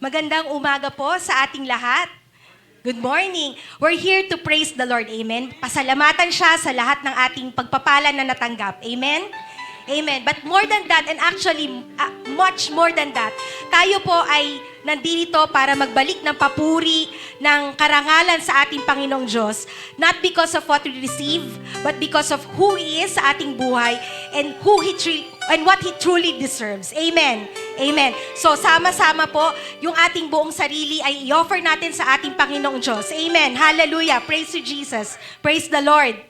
Magandang umaga po sa ating lahat. Good morning. We're here to praise the Lord. Amen. Pasalamatan siya sa lahat ng ating pagpapala na natanggap. Amen. Amen. But more than that, and actually much more than that, tayo po ay nandito para magbalik ng papuri, ng karangalan sa ating Panginoong Diyos. Not because of what we receive, but because of who He is sa ating buhay and what He truly deserves. Amen. Amen. So, sama-sama po, yung ating buong sarili ay i-offer natin sa ating Panginoong Diyos. Amen. Hallelujah. Praise you, Jesus. Praise the Lord.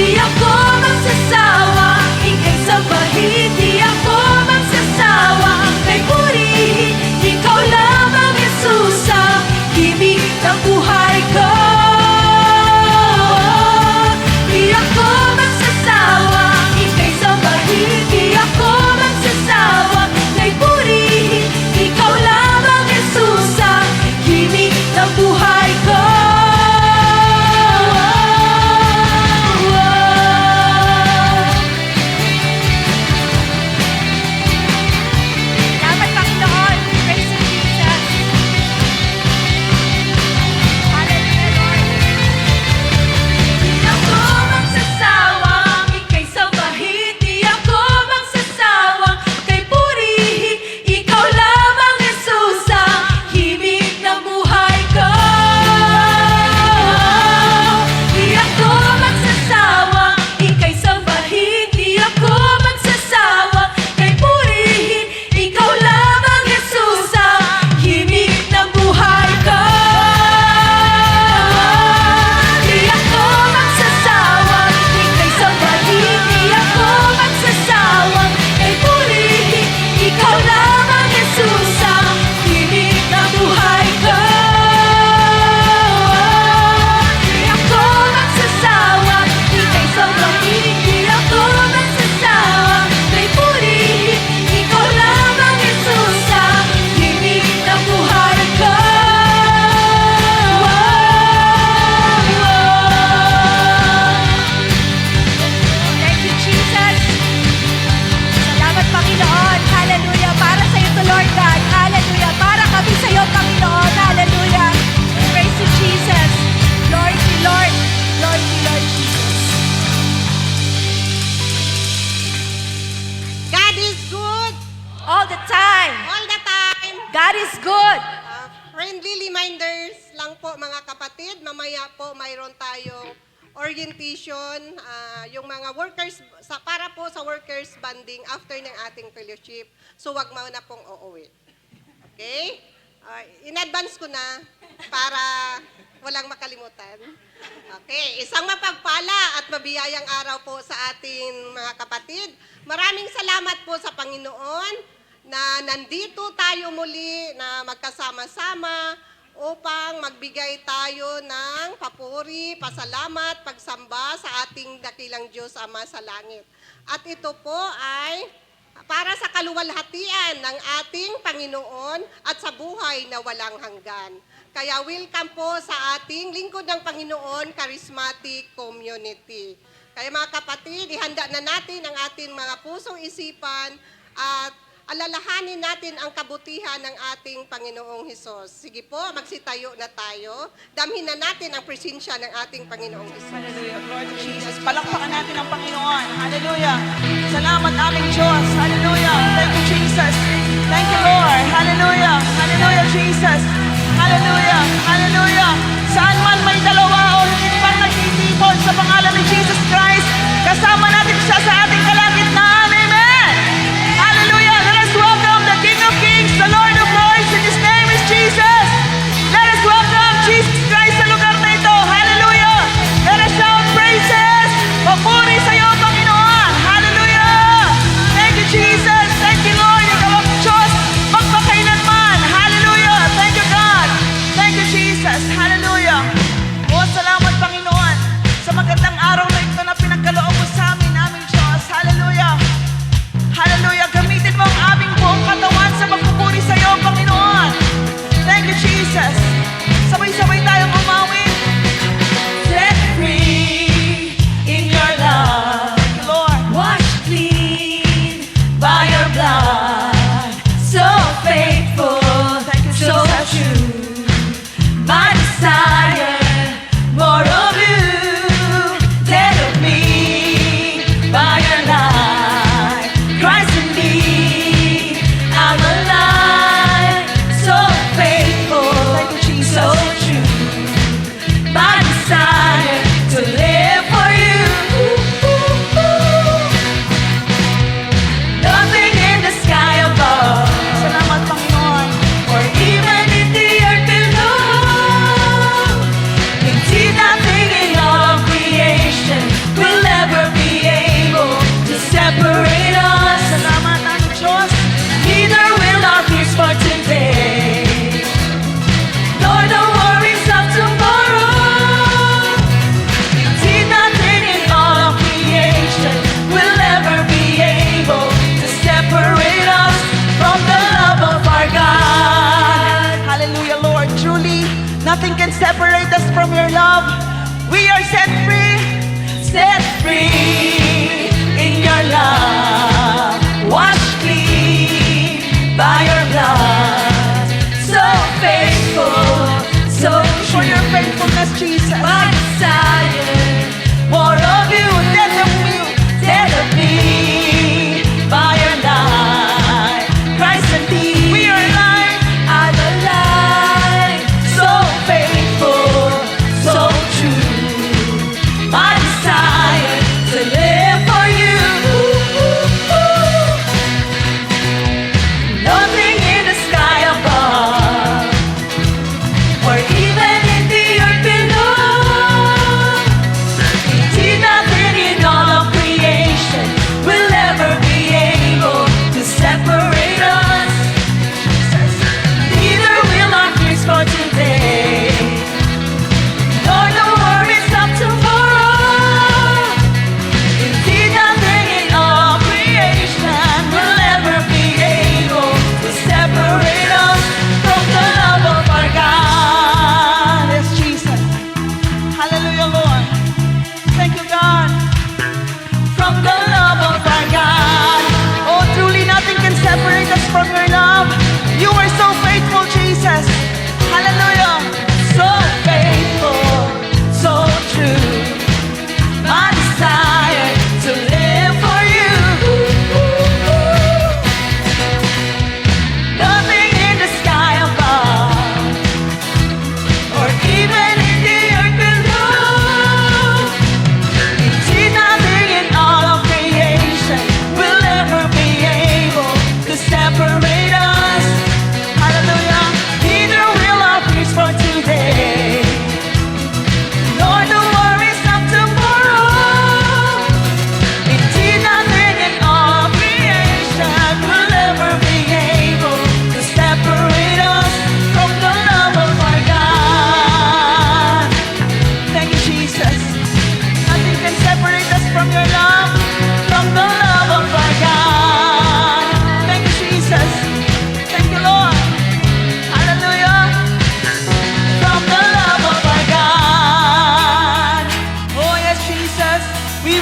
Di reminders lang po mga kapatid, mamaya po mayroon tayong orientation, yung mga workers, para po sa workers banding after ng ating fellowship. So wag mo na pong uuwi. Okay? In advance ko na para walang makalimutan. Okay, isang mapagpala at mabiyayang araw po sa ating mga kapatid. Maraming salamat po sa Panginoon na nandito tayo muli na magkasama-sama upang magbigay tayo ng papuri, pasalamat, pagsamba sa ating dakilang Diyos Ama sa langit. At ito po ay para sa kaluwalhatian ng ating Panginoon at sa buhay na walang hanggan. Kaya welcome po sa ating Lingkod ng Panginoon Charismatic Community. Kaya mga kapatid, ihanda na natin ang ating mga pusong isipan at alalahanin natin ang kabutihan ng ating Panginoong Hesus. Sige po, magsitayo na tayo. Damhin na natin ang presensya ng ating Panginoong Hesus. Hallelujah. Glory to Jesus. Palakpakan natin ang Panginoon. Hallelujah. Salamat aming Diyos. Hallelujah. Thank you, Jesus. Thank you, Lord. Hallelujah. Hallelujah, Jesus. Hallelujah. Hallelujah. Saan man may dalawa o higit pang nagtitipon sa pangalan ni Jesus Christ, kasama natin siya sa ating kalagitnaan. Amen. Hallelujah. Let us welcome the King of Kings, the Lord of Lords, and His name is Jesus. Let us welcome Jesus Christ sa lugar na ito. Hallelujah. Let us shout praises. Papuri sa iyo, Panginoon. Hallelujah. Thank you, Jesus. Thank you, Lord. Ikaw ang Diyos magpakailanman. Hallelujah. Thank you, God. Thank you, Jesus. Hallelujah. O, salamat, Panginoon, sa magandang araw na ito na pinagkaloob mo sa amin, aming Diyos. Hallelujah. Hallelujah. Gamitin mo ang aming buong katawan sa pagpupuri sa iyo, Panginoon. Thank you, Jesus. Sabay-sabay tayong umawit. Set free in your love, Lord. washed clean by your blood. So faithful, Thank you, so Jesus. true. My desire, more of you, less of me. By your light, Christ in me, I'm alive. So faithful, Thank you, Jesus. so true. My desire to live for you. Nothing in the sky above, Salamat, Panginoon. or even in the earth below. Indeed, nothing in all of creation will ever be able to separate us. Salamat, aming Diyos. Neither will our fears for today, nor the worries of tomorrow. Indeed, nothing in all of creation will ever be able to separate us from the love of our God. Hallelujah, Lord. Truly, nothing can separate us from your love. We are set free. Set free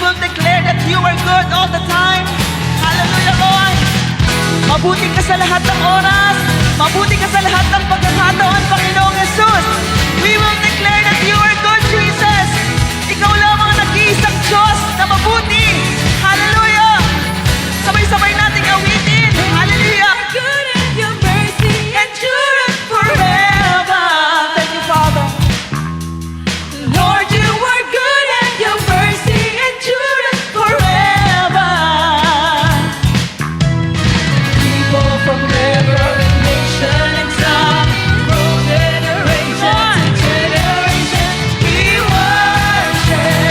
will declare that you are good all the time. Hallelujah, Lord. Mabuti ka sa lahat ng oras. Mabuti ka sa lahat ng pagkakataon, Panginoong Jesus. We will declare that you are good, Jesus. Ikaw lamang ang nag-iisang Diyos na mabuti. Hallelujah. Sabay-sabay nating awitin. Hallelujah. Good and your mercy endureth forever. Thank you, Father. Lord, you are good and your mercy endureth forever. People from every nation and tongue, from generation to generation, we worship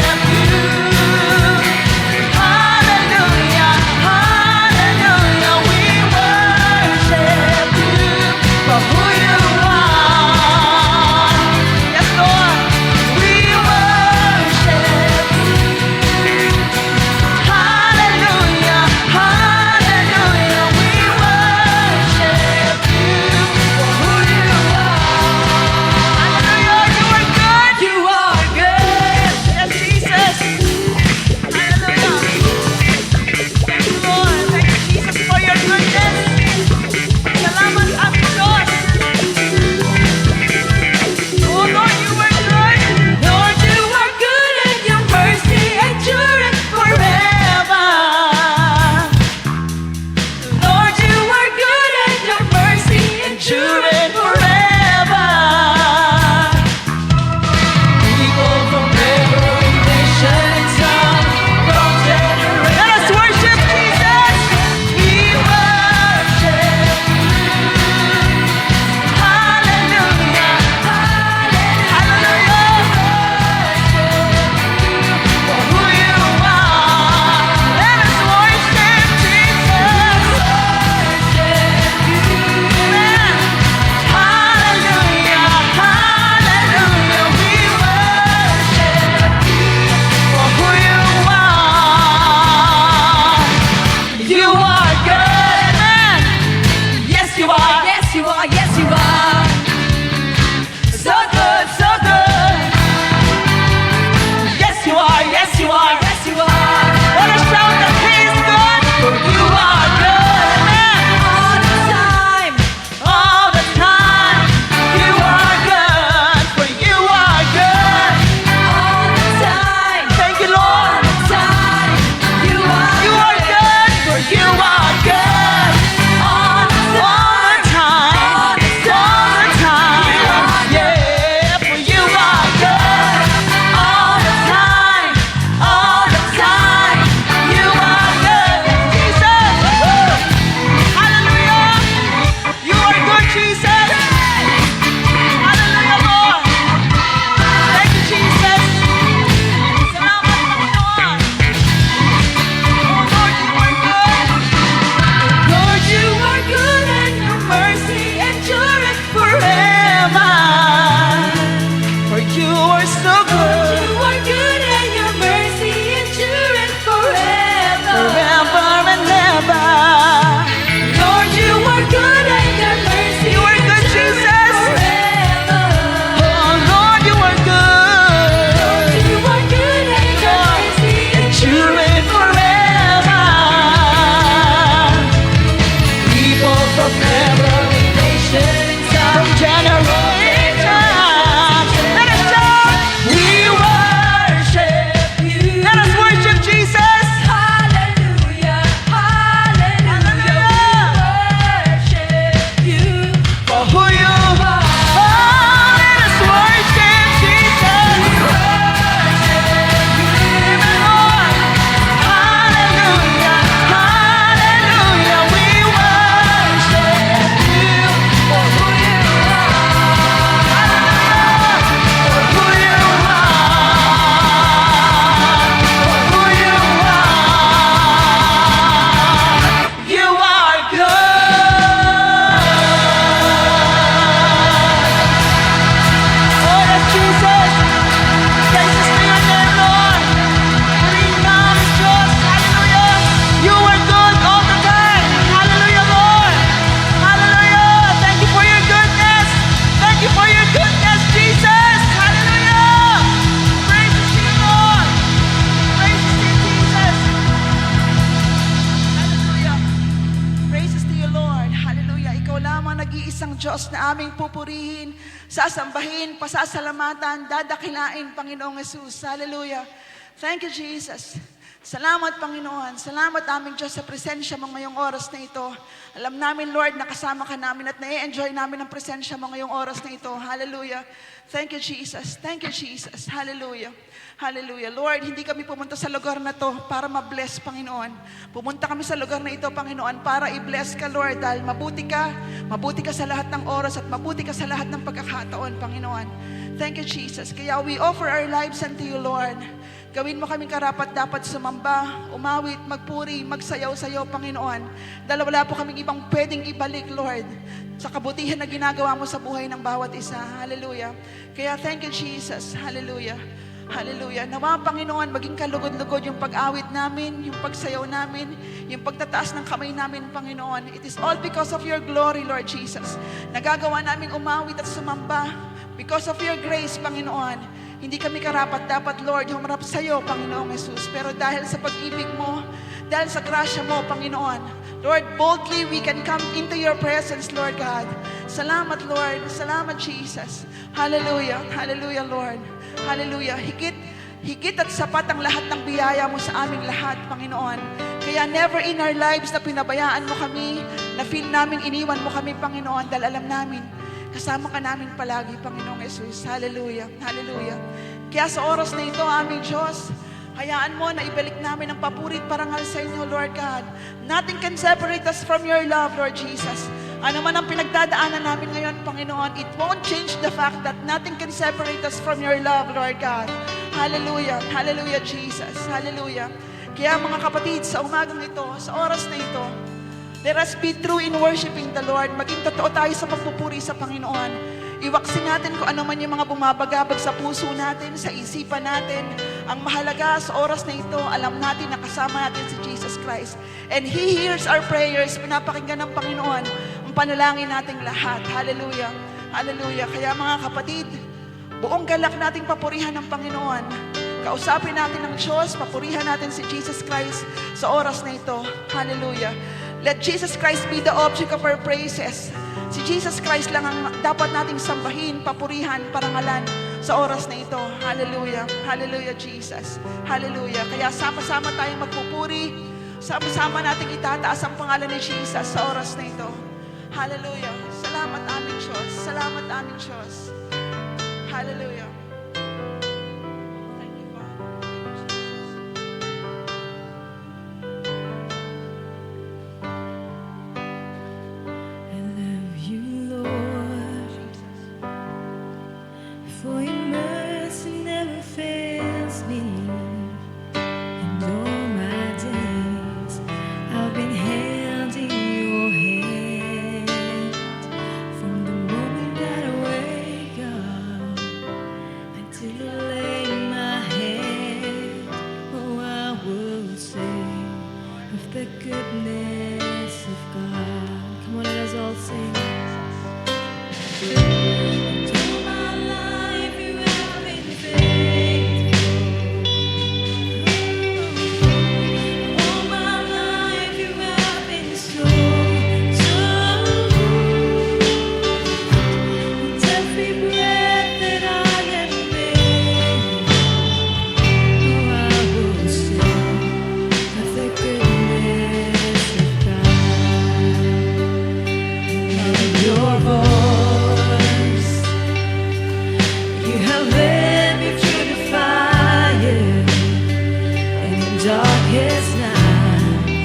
Diyos na aming pupurihin, sasambahin, pasasalamatan, dadakilain, Panginoong Jesus. Hallelujah. Thank you, Jesus. Salamat, Panginoon. Salamat aming Diyos sa presensya mo ngayong oras na ito. Alam namin, Lord, na kasama ka namin at na-enjoy namin ang presensya mo ngayong oras na ito. Hallelujah. Thank you, Jesus. Thank you, Jesus. Hallelujah. Hallelujah. Lord, hindi kami pumunta sa lugar na to para ma-bless, Panginoon. Pumunta kami sa lugar na ito, Panginoon, para i-bless ka, Lord, dahil mabuti ka sa lahat ng oras at mabuti ka sa lahat ng pagkakataon, Panginoon. Thank you, Jesus. Kaya we offer our lives unto you, Lord. Gawin mo kaming karapat-dapat sumamba, umawit, magpuri, magsayaw-sayaw, Panginoon. Dahil wala po kaming ibang pwedeng ibalik, Lord, sa kabutihan na ginagawa mo sa buhay ng bawat isa. Hallelujah. Kaya thank you, Jesus. Hallelujah. Hallelujah. Nawa, Panginoon, maging kalugod-lugod yung pag-awit namin, yung pagsayaw namin, yung pagtataas ng kamay namin, Panginoon. It is all because of your glory, Lord Jesus. Nagagawa namin umawit at sumamba because of your grace, Panginoon. Hindi kami karapat-dapat, Lord, humarap sa iyo, Panginoong Jesus. Pero dahil sa pag-ibig mo, dahil sa grasya mo, Panginoon, Lord, boldly we can come into your presence, Lord God. Salamat, Lord. Salamat, Jesus. Hallelujah. Hallelujah, Lord. Hallelujah. Higit at sapat ang lahat ng biyaya mo sa aming lahat, Panginoon. Kaya never in our lives na pinabayaan mo kami, na feel namin iniwan mo kami, Panginoon, dahil alam namin, kasama ka namin palagi, Panginoong Jesus. Hallelujah. Hallelujah. Kaya sa oras na ito, aming Diyos, hayaan mo na ibalik namin ang papurit parangal sa inyo, Lord God. Nothing can separate us from your love, Lord Jesus. Ano man ang pinagdadaanan namin ngayon, Panginoon, it won't change the fact that nothing can separate us from your love, Lord God. Hallelujah. Hallelujah, Jesus. Hallelujah. Kaya mga kapatid, sa umagang ito, sa oras na ito, let us be true in worshiping the Lord. Maging totoo tayo sa pagpupuri sa Panginoon. Iwaksin natin kung ano man yung mga bumabagabag sa puso natin, sa isipan natin. Ang mahalaga sa oras na ito, alam natin na kasama natin si Jesus Christ. And He hears our prayers. Pinapakinggan ng Panginoon ang panalangin nating lahat. Hallelujah. Hallelujah. Kaya mga kapatid, buong galak nating papurihan ng Panginoon. Kausapin natin ng Diyos, papurihan natin si Jesus Christ sa oras na ito. Hallelujah. Let Jesus Christ be the object of our praises. Si Jesus Christ lang ang dapat nating sambahin, papurihan, parangalan sa oras na ito. Hallelujah. Hallelujah, Jesus. Hallelujah. Kaya sama-sama tayong magpupuri. Sama-sama nating itataas ang pangalan ni Jesus sa oras na ito. Hallelujah. Salamat aming Diyos. Salamat aming Diyos. Hallelujah. Thank you, Father. Thank you, Jesus. I love you, Lord, for your mercy never fails me. And all my days I've been held in your hand. From the moment that I wake up until I lay my head, oh, I will sing of the goodness of God. Come on, let us all sing. And all my life you have been faithful. All my life you have been so, so good. With every breath that I am able, oh, I will sing of the goodness of God. Of your voice, you have led me through the fire, and in darkest night,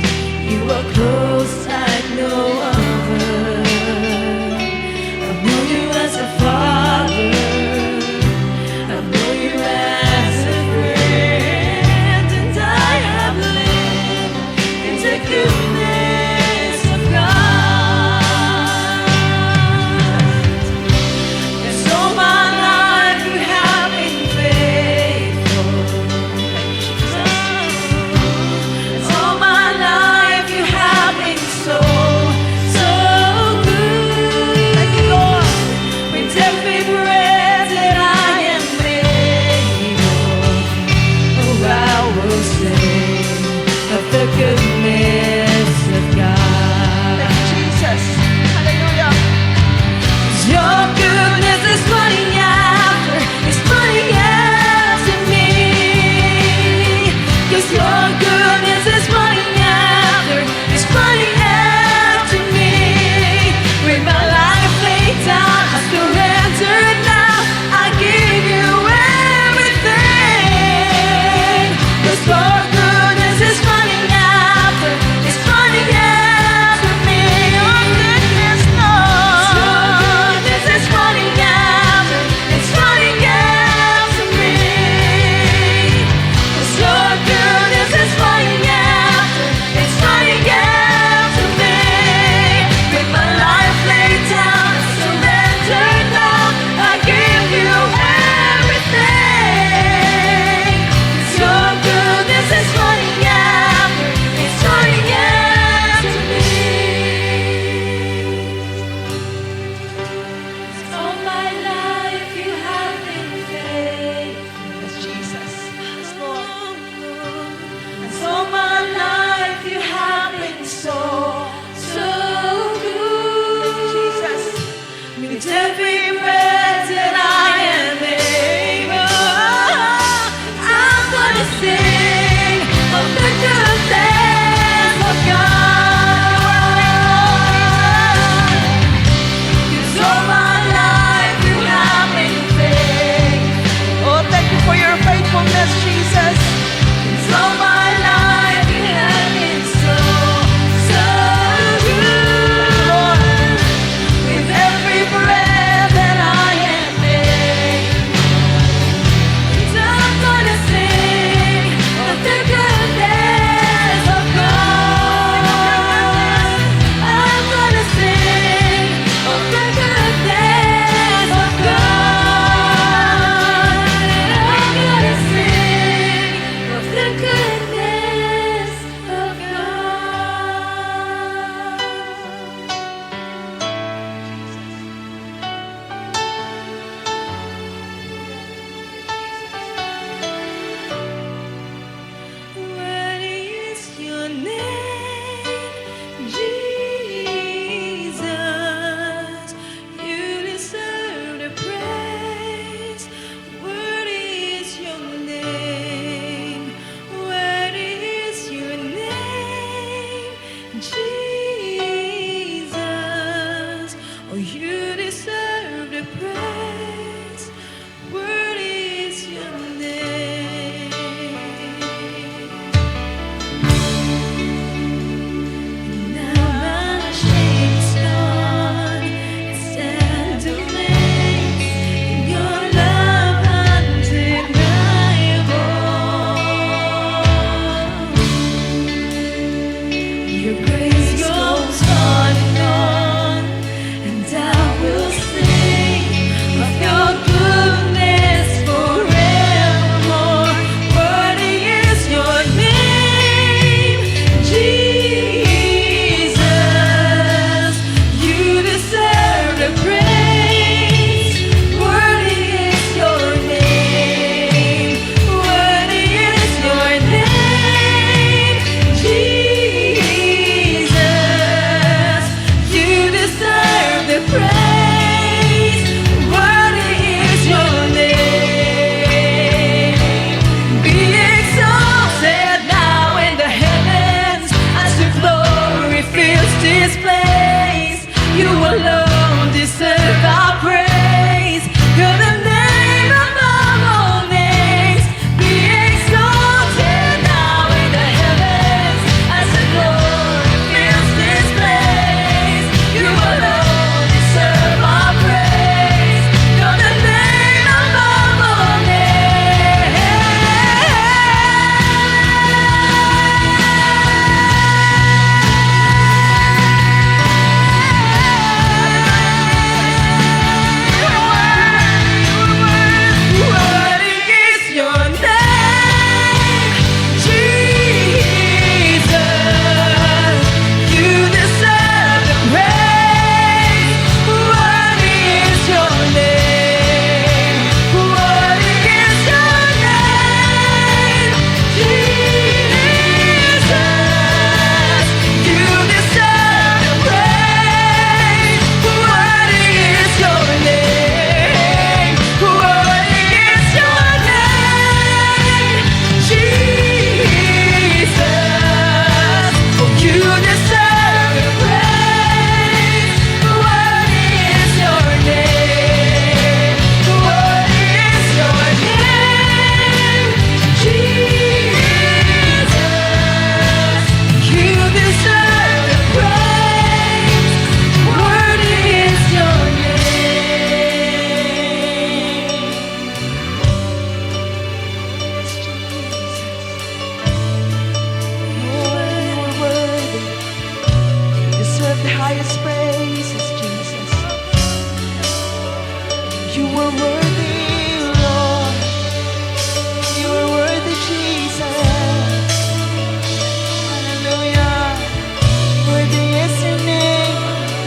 you are close like no other. I know you as a father, I know you as a friend, and I have lived in the goodness of God. Yes, all my life you have been faithful. All my life you have been so, so good. Thank you, Lord. With every breath that I am able, oh, I will sing of the goodness of God. Thank you, Jesus. Hallelujah. highest praises, Jesus. You are worthy, Lord. You are worthy, Jesus. Hallelujah. Worthy is your name.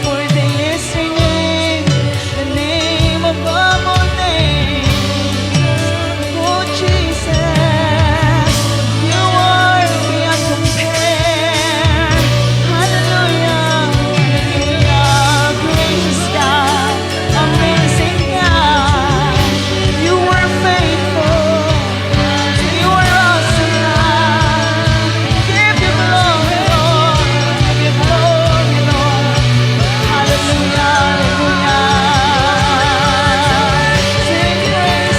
Worthy is your name. The name above all names. Oh, Jesus. You are beyond compare. Hallelujah. Hallelujah. Gracious God. Amazing God. You were faithful. You are awesome God. Give you glory, Lord. Give you glory, Lord. Hallelujah, hallelujah. Sing praises,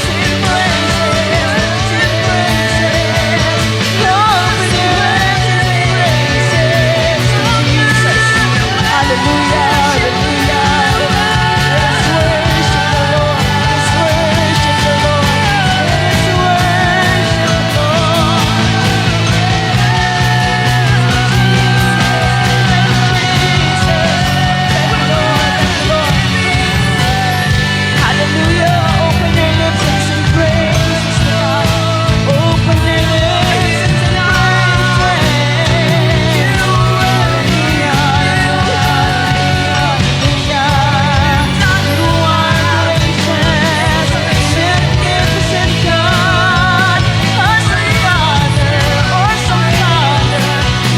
sing praises, sing praises. Lord, with your hands sing praises to Jesus. Hallelujah, hallelujah. Let's worship the Lord. Let's worship the Lord. Let's worship the Lord. Hallelujah. Open your lips and sing praises to God. Open your lips and sing praises. Hallelujah. You are gracious, magnificent God. Awesome Father, awesome Father,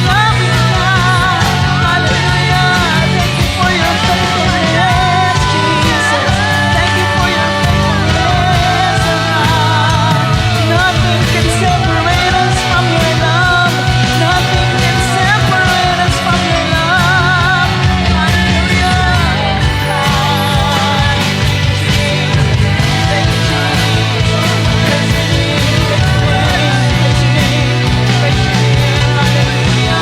loving God. Hallelujah. Thank you for your faithfulness, Jesus. Thank you for your faithfulness, oh God. Nothing can separate us from your love. Nothing can separate us from your love. Hallelujah. Thank you, Jesus. Praise your name, praise your name, praise your name, praise your name. Hallelujah,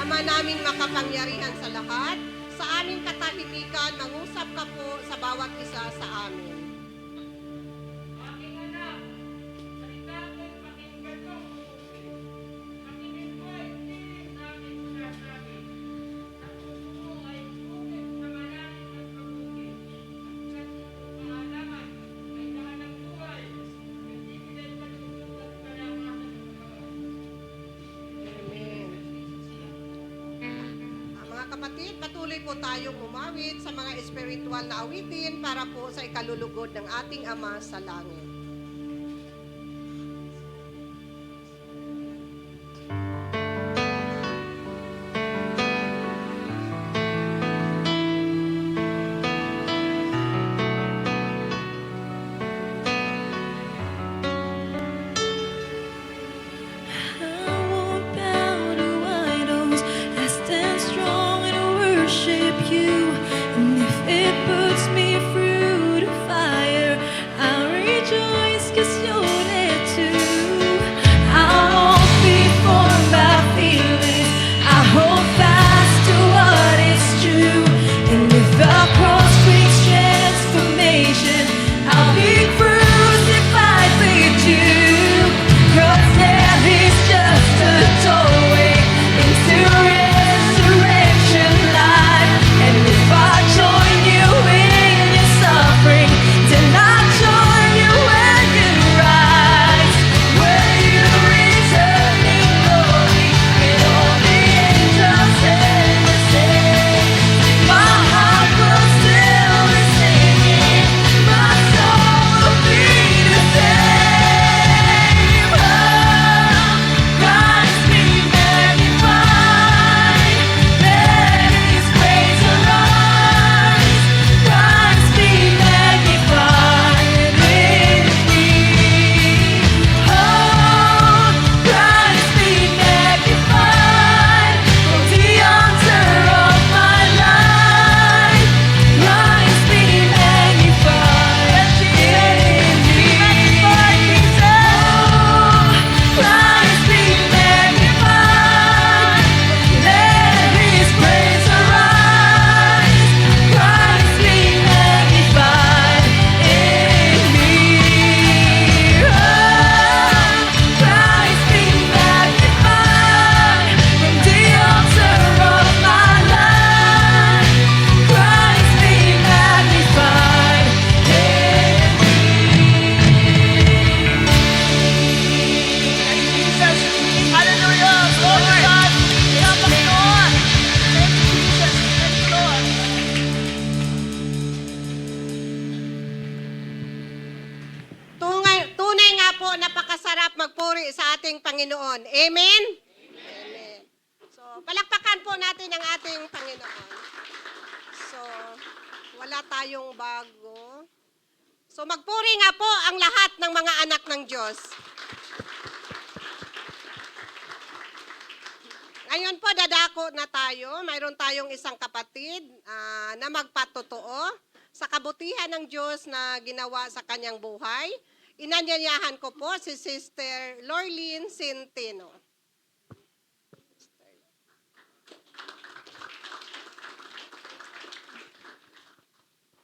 Ama naming makapangyarihan sa lahat, sa aming katahimikan, mangusap ka po sa bawat isa sa amin. Mga kapatid, patuloy po tayong umawit sa mga espiritual na awitin para po sa ikalulugod ng ating Ama sa langit. I won't bow to idols. I stand strong and worship you. And if it puts me through the fire, I'll rejoice. Panginoon. Amen? Amen. So, palakpakan po natin ang ating Panginoon. So, wala tayong bago. So, magpuri nga po ang lahat ng mga anak ng Diyos. Ngayon po, dadako na tayo. Mayroon tayong isang kapatid na magpatotoo sa kabutihan ng Diyos na ginawa sa kanyang buhay. Inanyayahan ko po si Sister Lorlene Centeno.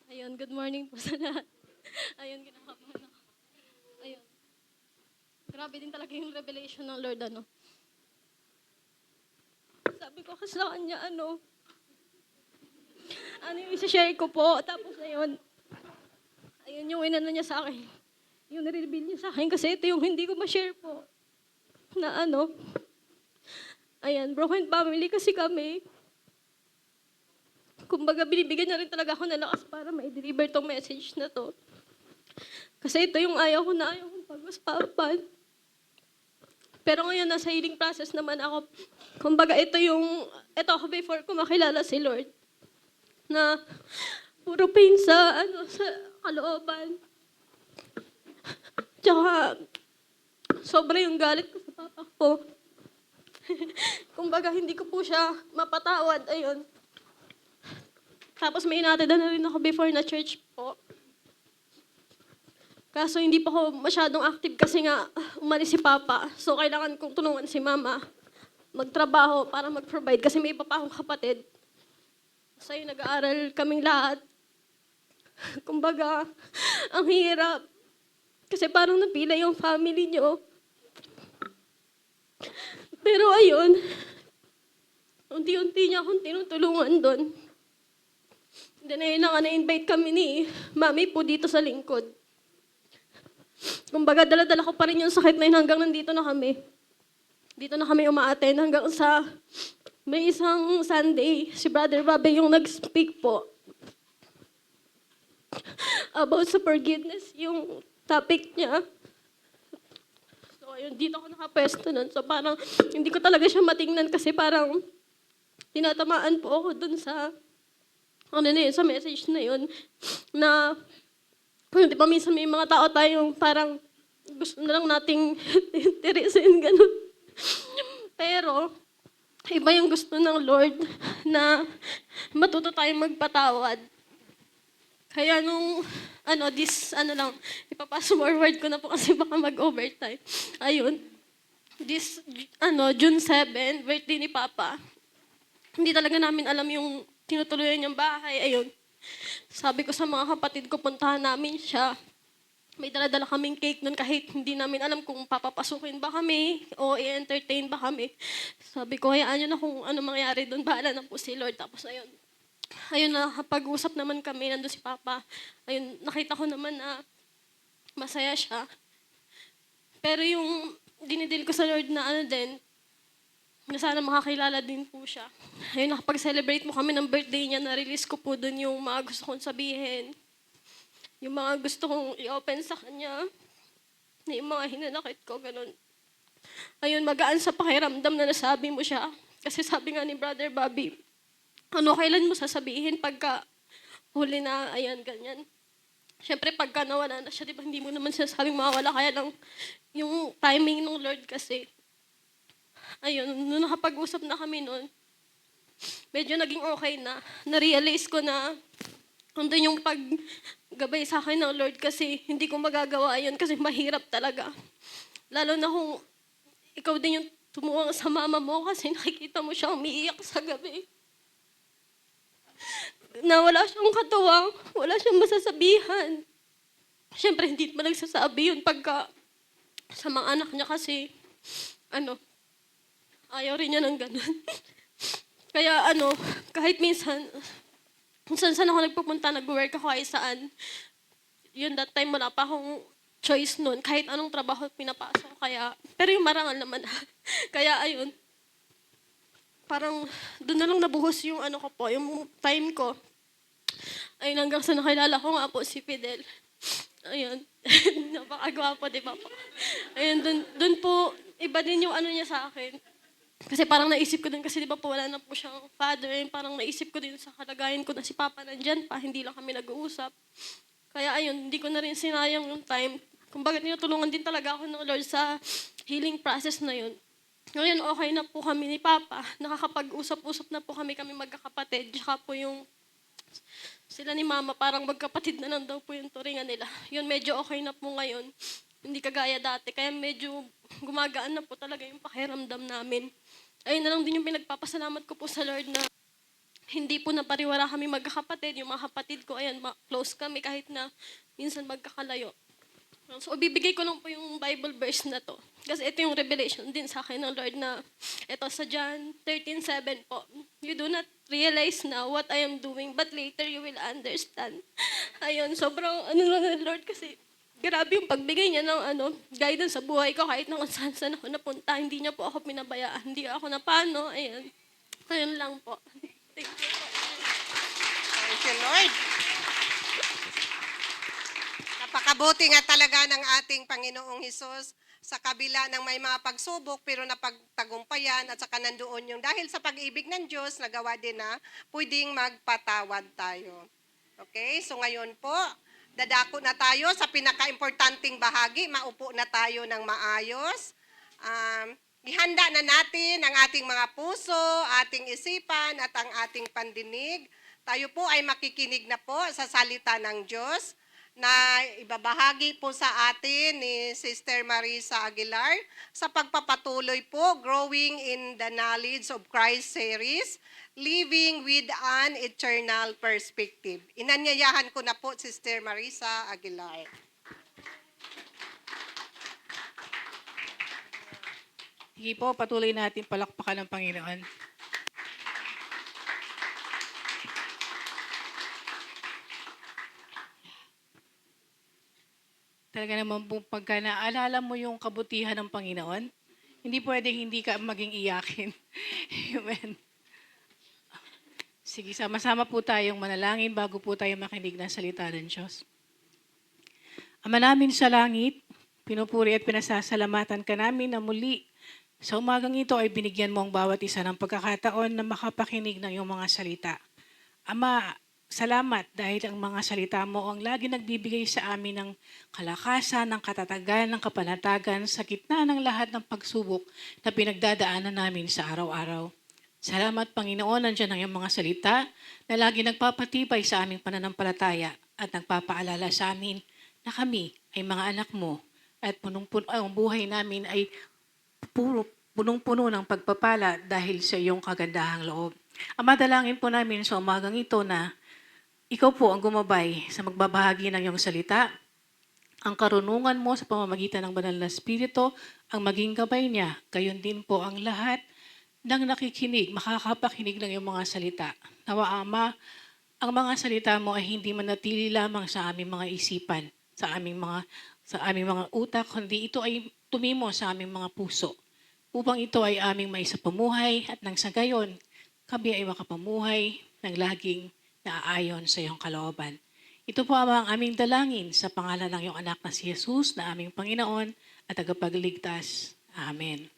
Ayun, good morning po sa lahat. Ayun, kinakabahan ako. Ayun. Grabe din talaga yung revelation ng Lord, ano. Sabi ko kasi sa kanya, ano yung isa-share ko po. Tapos ayun yung inano niya sa akin. Yung nare-reveal niya sa akin kasi ito yung hindi ko ma-share po. Na ayan, broken family kasi kami. Kumbaga, binibigyan niya rin talaga ako ng lakas para ma-deliver tong message na to. Kasi ito yung ayaw kong pag-uspapan. Pero ngayon, nasa healing process naman ako. Kumbaga, ito ako before ko makilala si Lord. Na puro pain sa kalooban. Tsaka, sobra yung galit ko sa papa ko. Kumbaga, hindi ko po siya mapatawad. Ayun. Tapos may inatid na rin ako before na church po. Kaso hindi pa ako masyadong active kasi nga umalis si Papa. So kailangan kong tulungan si Mama magtrabaho para mag-provide kasi may iba pa akong kapatid. So yun, nag-aaral kaming lahat. Kumbaga, ang hirap. Kasi parang napila yung family nyo. Pero ayun, unti-unti niya akong tinutulungan doon. Then ayun na nga, na-invite kami ni Mami po dito sa lingkod. Kumbaga, dala-dala ko pa rin yung sakit na yun hanggang nandito na kami. Dito na kami umaaten hanggang sa may isang Sunday, si Brother Bobby yung nag-speak po about sa forgiveness, yung topic niya. So, ayun, dito ako nakapwesto nun. So, parang hindi ko talaga siya matingnan kasi parang tinatamaan po ako dun sa sa message na yun, na di ba minsan may mga tao tayong parang gusto na lang nating interesin, ganun. Pero, iba yung gusto ng Lord na matuto tayong magpatawad. Kaya ipapasa forward ko na po kasi baka mag-overtime. Ayun, June 7, birthday ni Papa. Hindi talaga namin alam yung tinutuloyan niyang bahay. Ayun, sabi ko sa mga kapatid ko, puntahan namin siya. May dala-dala kaming cake nun kahit hindi namin alam kung papapasukin ba kami o i-entertain ba kami. Sabi ko, hayaan nyo na kung ano mangyari doon. Bahala na po si Lord. Tapos ayun na, kapag-usap naman kami, nandun si Papa. Ayun, nakita ko naman na masaya siya. Pero yung dinidil ko sa Lord na na sana makakilala din po siya. Ayun, nakapag-celebrate mo kami ng birthday niya, na-release ko po dun yung mga gusto kong sabihin. Yung mga gusto kong i-open sa kanya. Yung mga hinanakit ko, ganun. Ayun, magaan sa pakiramdam na nasabi mo siya. Kasi sabi nga ni Brother Bobby, kailan mo sasabihin pagka huli na, ayan, ganyan. Siyempre, pagka nawala na siya, di ba, hindi mo naman sinasabing mawala. Kaya lang, yung timing ng Lord kasi, ayun, nung nakapag-usap na kami noon, medyo naging okay na. Na-realize ko na andun yung paggabay sa akin ng Lord kasi hindi ko magagawa yun kasi mahirap talaga. Lalo na kung ikaw din yung tumuwang sa mama mo kasi nakikita mo siya umiiyak sa gabi. Na wala siyang katuwang, wala siyang masasabihan. Siyempre, hindi naman nagsasabi yun pagka sa mga anak niya kasi, ayaw rin niya ng ganun. Kaya kahit minsan, kung saan ako nagpupunta, nag-work ako kahit saan, yun, that time wala pa akong choice nun. Kahit anong trabaho pinapasok. Pero yung marangal naman. Kaya ayun, parang doon na lang nabuhos yung ko po, yung time ko. Ayun, hanggang sa nakilala ko nga po si Fidel. Ayun, napakagwapo, di ba po? Ayun, doon po, iba din yung ano niya sa akin. Kasi parang naisip ko din, kasi di ba po wala na po siyang father, parang naisip ko din sa kalagayan ko na si Papa nandyan pa, hindi lang kami nag-uusap. Kaya ayun, hindi ko na rin sinayang yung time. Kumbaga tinutulungan din talaga ako ng Lord sa healing process na yun. Ngayon, okay na po kami ni Papa. Nakakapag-usap-usap na po kami magkakapatid. Tsaka po yung sila ni Mama, parang magkapatid na lang daw po yung turingan nila. Yun, medyo okay na po ngayon. Hindi kagaya dati. Kaya medyo gumagaan na po talaga yung pakiramdam namin. Ayun na lang din yung pinagpapasalamat ko po sa Lord na hindi po napariwara kami magkakapatid. Yung mga kapatid ko, ayan, close kami kahit na minsan magkakalayo. So, bibigay ko lang po yung Bible verse na to. Kasi ito yung revelation din sa akin ng Lord na ito sa John 13:7 po. You do not realize now what I am doing, but later you will understand. Ayun, sobrang ano lang ng Lord kasi grabe yung pagbigay niya ng guidance sa buhay ko kahit na kung saan ako napunta. Hindi niya po ako pinabayaan. Hindi ako napano. Ayun. Ayun lang po. Thank you po. Thank you, Lord. Napakabuti nga talaga ng ating Panginoong Hesus sa kabila ng may mga pagsubok pero napagtagumpayan at saka nandoon yung dahil sa pag-ibig ng Diyos nagawa din na pwedeng magpatawad tayo. Okay? So ngayon po, dadako na tayo sa pinaka-importanting bahagi. Maupo na tayo ng maayos. Ihanda na natin ang ating mga puso, ating isipan at ang ating pandinig. Tayo po ay makikinig na po sa salita ng Diyos na ibabahagi po sa atin ni Sister Marisa Aguilar sa pagpapatuloy po Growing in the Knowledge of Christ series, Living with an Eternal Perspective. Inanyayahan ko na po Sister Marisa Aguilar. Sige po, patuloy natin palakpakan ng Panginoon. Talaga naman po pagka naalala mo yung kabutihan ng Panginoon, hindi pwedeng hindi ka maging iyakin. Amen. Sige, sama-sama po tayong manalangin bago po tayo makinig ng salita ng Diyos. Ama namin sa langit, pinupuri at pinasasalamatan ka namin na muli sa umagang ito ay binigyan mo ang bawat isa ng pagkakataon na makapakinig ng iyong mga salita. Ama, salamat dahil ang mga salita mo ang lagi nagbibigay sa amin ng kalakasan, ng katatagan, ng kapanatagan sa gitna ng lahat ng pagsubok na pinagdadaanan namin sa araw-araw. Salamat Panginoon, nandiyan ang iyong mga salita na lagi nagpapatibay sa aming pananampalataya at nagpapaalala sa amin na kami ay mga anak mo at ang buhay namin ay punong-puno ng pagpapala dahil sa iyong kagandahang loob. Ama, dalangin po namin sa umagang ito na ikaw po ang gumabay sa magbabahagi ng iyong salita. Ang karunungan mo sa pamamagitan ng banal na Espiritu, ang maging gabay niya, gayon din po ang lahat ng nakikinig, makakapakinig ng iyong mga salita. Nawa Ama, ang mga salita mo ay hindi manatili lamang sa aming mga isipan, sa aming mga utak, kundi ito ay tumimo sa aming mga puso. Upang ito ay aming maisapamuhay at nang sa gayon, kami ay makapamuhay ng laging naaayon sa iyong kalooban. Ito po ang aming dalangin sa pangalan ng iyong anak na si Jesus na aming Panginoon at tagapagligtas. Amen.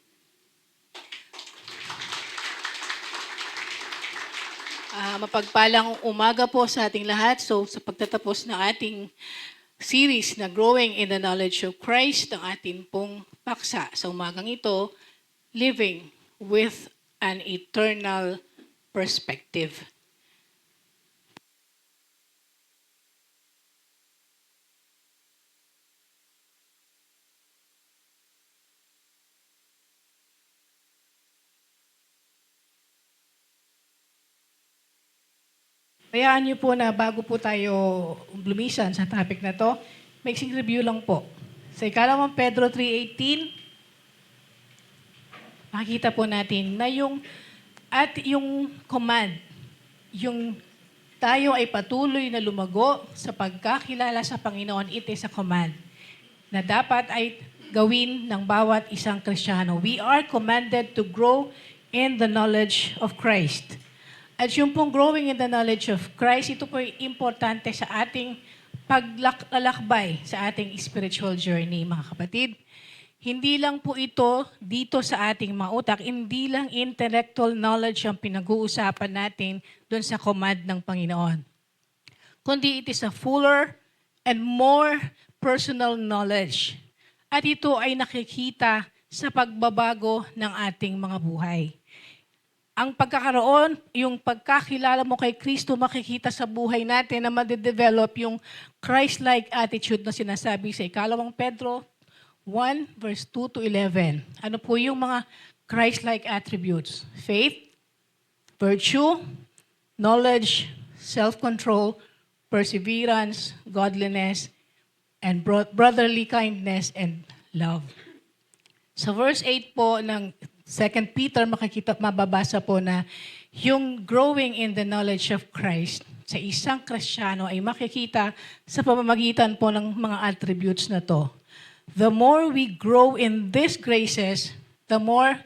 Mapagpalang umaga po sa ating lahat. So sa pagtatapos ng ating series na Growing in the Knowledge of Christ, ang ating pong paksa sa umagang ito, Living with an Eternal Perspective. Hayaan niyo po na bago po tayo lumisan sa topic na to, mixing review lang po. Sa ikalawang Pedro 3:18, makikita po natin na yung command, yung tayo ay patuloy na lumago sa pagkakilala sa Panginoon, it is a command na dapat ay gawin ng bawat isang Kristiyano. We are commanded to grow in the knowledge of Christ. At yung pong growing in the knowledge of Christ, ito po ay importante sa ating paglalakbay sa ating spiritual journey, mga kapatid. hindi lang po ito dito sa ating mga utak, hindi lang intellectual knowledge ang pinag-uusapan natin doon sa command ng Panginoon. Kundi it is a fuller and more personal knowledge. At ito ay nakikita sa pagbabago ng ating mga buhay. Ang pagkakaroon, yung pagkakilala mo kay Kristo, makikita sa buhay natin na madedevelop yung Christ-like attitude na sinasabi sa 2 Pedro 1, verse 2 to 11. Ano po yung mga Christ-like attributes? Faith, virtue, knowledge, self-control, perseverance, godliness, and brotherly kindness and love. Sa verse 8 po ng 2 Peter, mababasa po na yung growing in the knowledge of Christ sa isang Kristiyano ay makikita sa pamamagitan po ng mga attributes na to. The more we grow in these graces, the more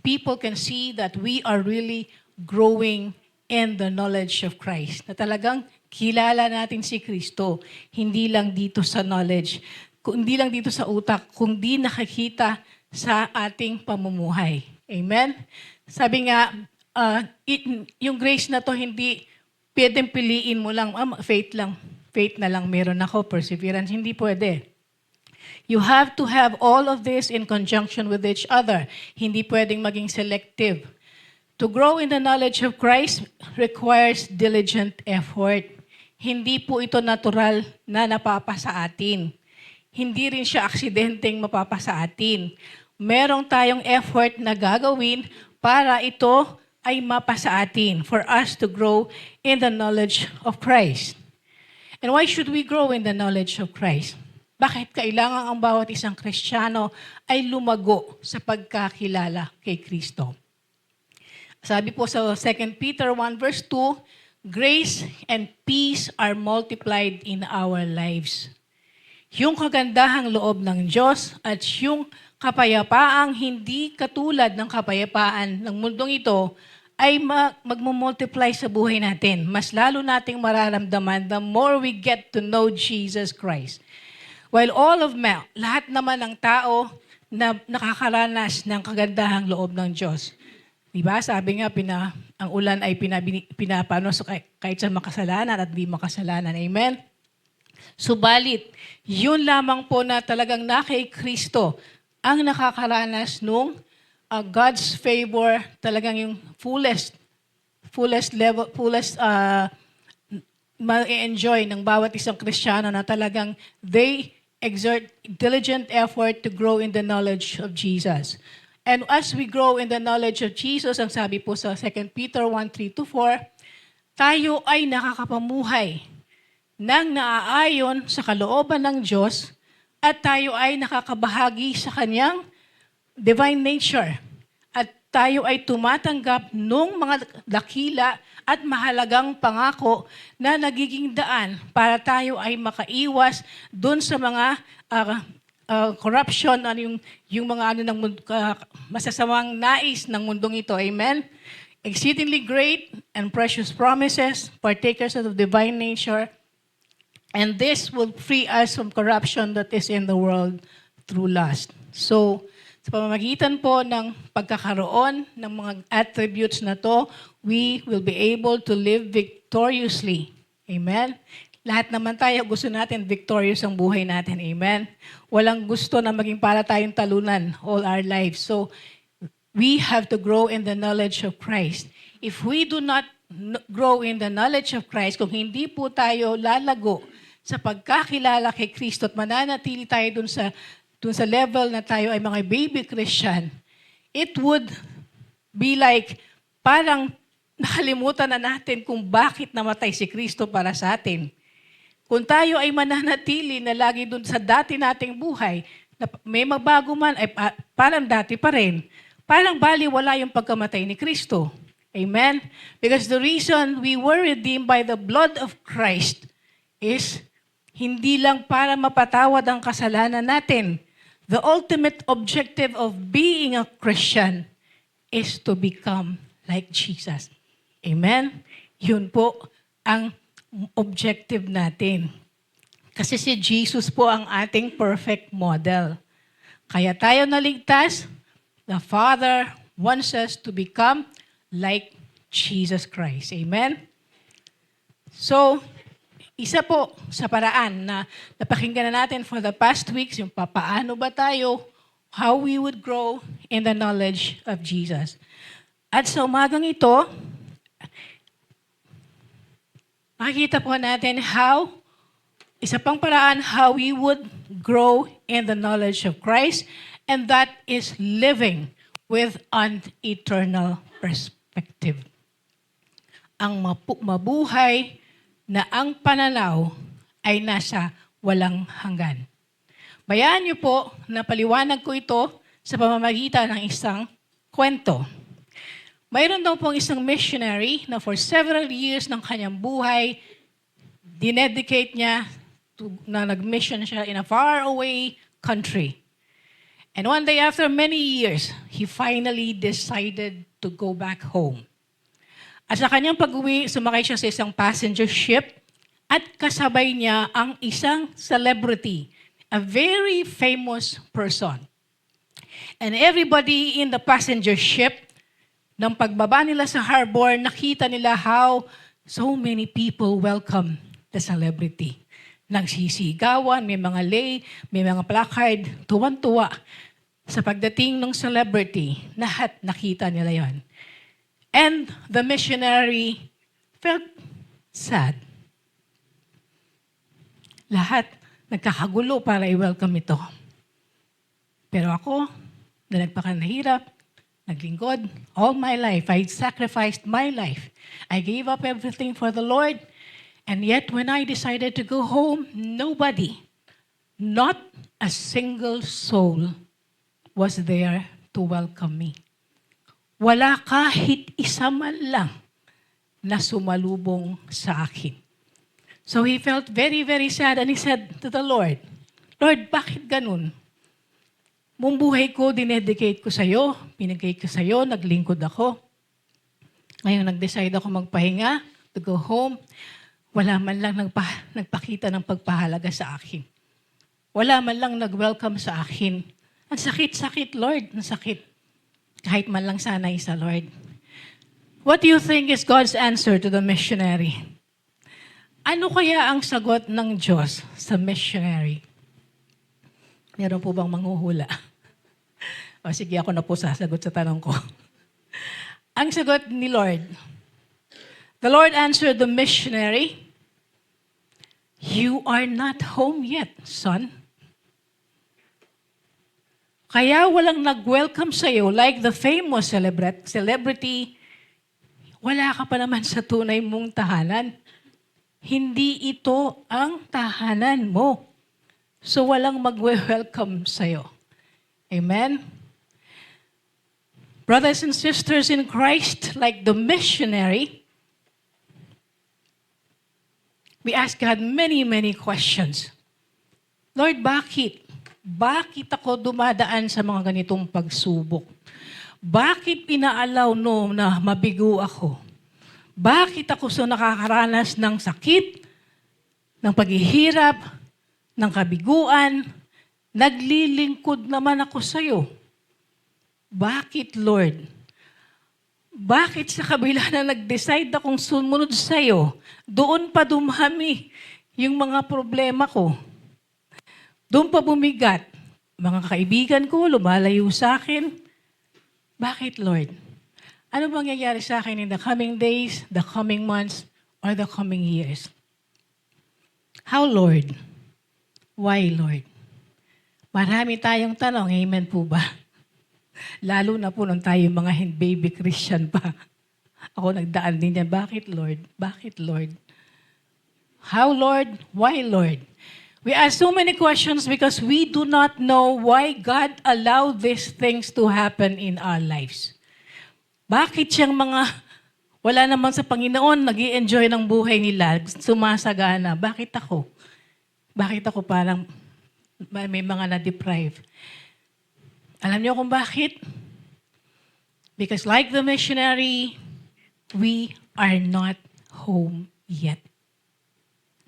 people can see that we are really growing in the knowledge of Christ. Na talagang kilala natin si Kristo, hindi lang dito sa knowledge, hindi lang dito sa utak, kundi nakikita sa ating pamumuhay. Amen? Sabi nga, yung grace na to hindi pwedeng piliin mo lang, faith lang, faith na lang meron ako, perseverance, hindi pwede. You have to have all of this in conjunction with each other. Hindi pwedeng maging selective. To grow in the knowledge of Christ requires diligent effort. Hindi po ito natural na napapasa atin. Hindi rin siya aksidenteng mapapasa atin. Merong tayong effort na gagawin para ito ay mapasa atin, for us to grow in the knowledge of Christ. And why should we grow in the knowledge of Christ? Bakit kailangan ang bawat isang Kristiyano ay lumago sa pagkakilala kay Kristo? Sabi po sa 2 Peter 1 verse 2, grace and peace are multiplied in our lives. Yung kagandahang loob ng Diyos at yung kapayapaang hindi katulad ng kapayapaan ng mundong ito ay magmumultiply sa buhay natin. Mas lalo nating mararamdaman the more we get to know Jesus Christ. While lahat naman ng tao na nakakaranas ng kagandahang loob ng Diyos. Diba? Sabi nga, ang ulan ay pinapano kahit sa makasalanan at di makasalanan. Amen? Subalit, yun lamang po na talagang na kay Kristo ang nakakaranas nung God's favor, talagang yung fullest ma-enjoy ng bawat isang Kristiyano na talagang they exert diligent effort to grow in the knowledge of Jesus. And as we grow in the knowledge of Jesus, ang sabi po sa 2 Peter 1:3-4, tayo ay nakakapamuhay nang naaayon sa kalooban ng Diyos at tayo ay nakakabahagi sa kanyang divine nature. At tayo ay tumatanggap ng mga dakila at mahalagang pangako na nagiging daan para tayo ay makaiwas doon sa mga corruption, yung mga masasamang nais ng mundong ito. Amen? Exceedingly great and precious promises, partakers of the divine nature, and this will free us from corruption that is in the world through lust. So, sa pamamagitan po ng pagkakaroon ng mga attributes na to, we will be able to live victoriously. Amen? Lahat naman tayo gusto natin victorious ang buhay natin. Amen? Walang gusto na maging para tayong talunan all our lives. So, we have to grow in the knowledge of Christ. If we do not grow in the knowledge of Christ, kung hindi po tayo lalago sa pagkakilala kay Kristo at mananatili tayo dun sa level na tayo ay mga baby Christian, it would be like parang nakalimutan na natin kung bakit namatay si Kristo para sa atin. Kung tayo ay mananatili na lagi dun sa dati nating buhay, na may magbago man, ay parang dati pa rin, parang baliwala yung pagkamatay ni Kristo. Amen? Because the reason we were redeemed by the blood of Christ is hindi lang para mapatawad ang kasalanan natin. The ultimate objective of being a Christian is to become like Jesus. Amen? Yun po ang objective natin. Kasi si Jesus po ang ating perfect model. Kaya tayo naligtas, the Father wants us to become like Jesus Christ. Amen? So, isa po sa paraan na napakinggan na natin for the past weeks, yung papaano ba tayo, how we would grow in the knowledge of Jesus. At sa umagang ito, makikita po natin isa pang paraan how we would grow in the knowledge of Christ, and that is living with an eternal perspective. Ang mabuhay na ang pananaw ay nasa walang hanggan. Bayaan niyo po na paliwanag ko ito sa pamamagitan ng isang kwento. Mayroon daw pong isang missionary na for several years ng kanyang buhay, dinedicate niya na nag-mission siya in a faraway country. And one day after many years, he finally decided to go back home. At sa kanyang pag-uwi, sumakay siya sa isang passenger ship at kasabay niya ang isang celebrity, a very famous person. And everybody in the passenger ship, nang pagbaba nila sa harbor, nakita nila how so many people welcome the celebrity. Nagsisigawan, may mga lay, may mga placard, tuwan-tuwa sa pagdating ng celebrity. Lahat nakita nila yon. And the missionary felt sad. Lahat nagkakagulo para i-welcome ito. Pero ako, na nagpakanahirap, naglingkod, all my life, I sacrificed my life. I gave up everything for the Lord. And yet, when I decided to go home, nobody, not a single soul, was there to welcome me. Wala kahit isa man lang na sumalubong sa akin. So he felt very, very sad and he said to the Lord, Lord, bakit ganun? Buong buhay ko, dinedicate ko sa'yo, pinagay ko sa'yo, naglingkod ako. Ngayon, nag-decide ako magpahinga, to go home. Wala man lang nagpakita ng pagpahalaga sa akin. Wala man lang nag-welcome sa akin. Ang sakit-sakit, Lord. Ang sakit. Kahit man lang sana isa, Lord. What do you think is God's answer to the missionary? Ano kaya ang sagot ng Diyos sa missionary? Meron po bang manghuhula? O sige, ako na po sasagot sa tanong ko. Ang sagot ni Lord, the Lord answered the missionary, "You are not home yet, son. Kaya walang nag-welcome sa'yo like the famous celebrity, wala ka pa naman sa tunay mong tahanan. Hindi ito ang tahanan mo. So walang mag-welcome sa'yo." Amen? Brothers and sisters in Christ, like the missionary, we ask God many, many questions. Lord, bakit? Bakit ako dumadaan sa mga ganitong pagsubok? Bakit pinaalaw na mabigo ako? Bakit ako nakakaranas ng sakit, ng paghihirap, ng kabiguan? Naglilingkod naman ako sa'yo. Bakit, Lord? Bakit sa kabila na nag-decide akong sumunod sa'yo, doon pa dumami yung mga problema ko? Doon pa bumigat. Mga kaibigan ko, lumalayo sa akin. Bakit, Lord? Ano bang nangyayari sa akin in the coming days, the coming months, or the coming years? How, Lord? Why, Lord? Marami tayong tanong, amen po ba? Lalo na po nung tayo mga baby Christian pa. Ako nagdaan din yan. Bakit, Lord? Bakit, Lord? How, Lord? Why, Lord? We ask so many questions because we do not know why God allowed these things to happen in our lives. Bakit siyang wala naman sa Panginoon, nag-i-enjoy ng buhay nila, sumasagana? Bakit ako? Bakit ako parang may mga na-deprive? Alam niyo kung bakit? Because like the missionary, we are not home yet.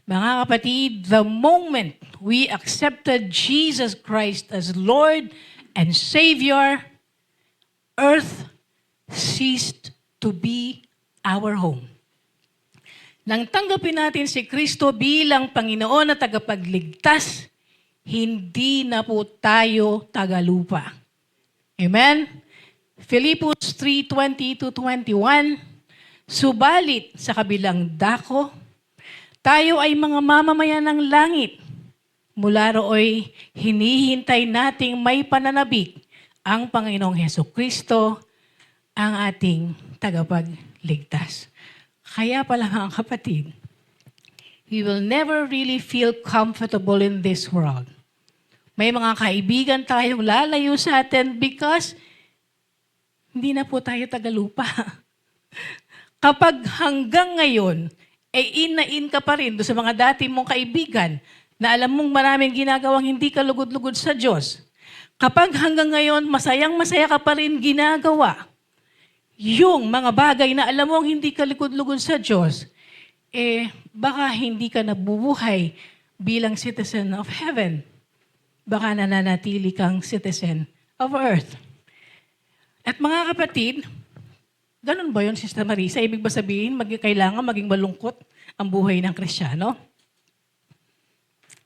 Mga kapatid, the moment we accepted Jesus Christ as Lord and Savior, earth ceased to be our home. Nang tanggapin natin si Kristo bilang Panginoon at tagapagligtas, hindi na po tayo tagalupa. Amen? Philippians 3:20-21, subalit sa kabilang dako, tayo ay mga mamamayan ng langit. Mula rooy, hinihintay nating may pananabik ang Panginoong Hesukristo, ang ating tagapagligtas. Kaya pala mga kapatid, we will never really feel comfortable in this world. May mga kaibigan tayong lalayo sa atin because hindi na po tayo tagalupa. Kapag hanggang ngayon, in na in ka pa rin doon sa mga dati mong kaibigan na alam mong maraming ginagawang hindi ka lugod-lugod sa Diyos. Kapag hanggang ngayon, masayang-masaya ka pa rin ginagawa, yung mga bagay na alam mong hindi ka lugod-lugod sa Diyos, baka hindi ka nabubuhay bilang citizen of heaven. Baka nananatili kang citizen of earth. At mga kapatid, ganun ba yun, Sister Marisa? Ibig ba sabihin, kailangan maging malungkot ang buhay ng Kristiyano?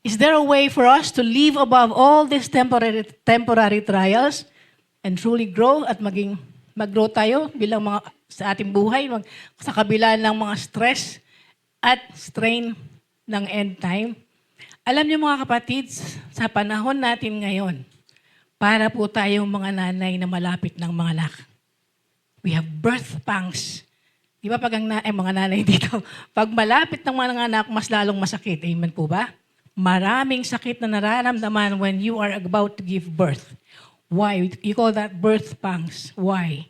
Is there a way for us to live above all these temporary trials and truly grow at mag-grow tayo bilang mga sa ating buhay sa kabila ng mga stress at strain ng end time? Alam niyo mga kapatid, sa panahon natin ngayon, para po tayong mga nanay na malapit ng mga anak. We have birth pangs. Di ba pag mga nanay dito, pag malapit ng mga anak, mas lalong masakit. Amen po ba? Maraming sakit na nararamdaman when you are about to give birth. Why? You call that birth pangs. Why?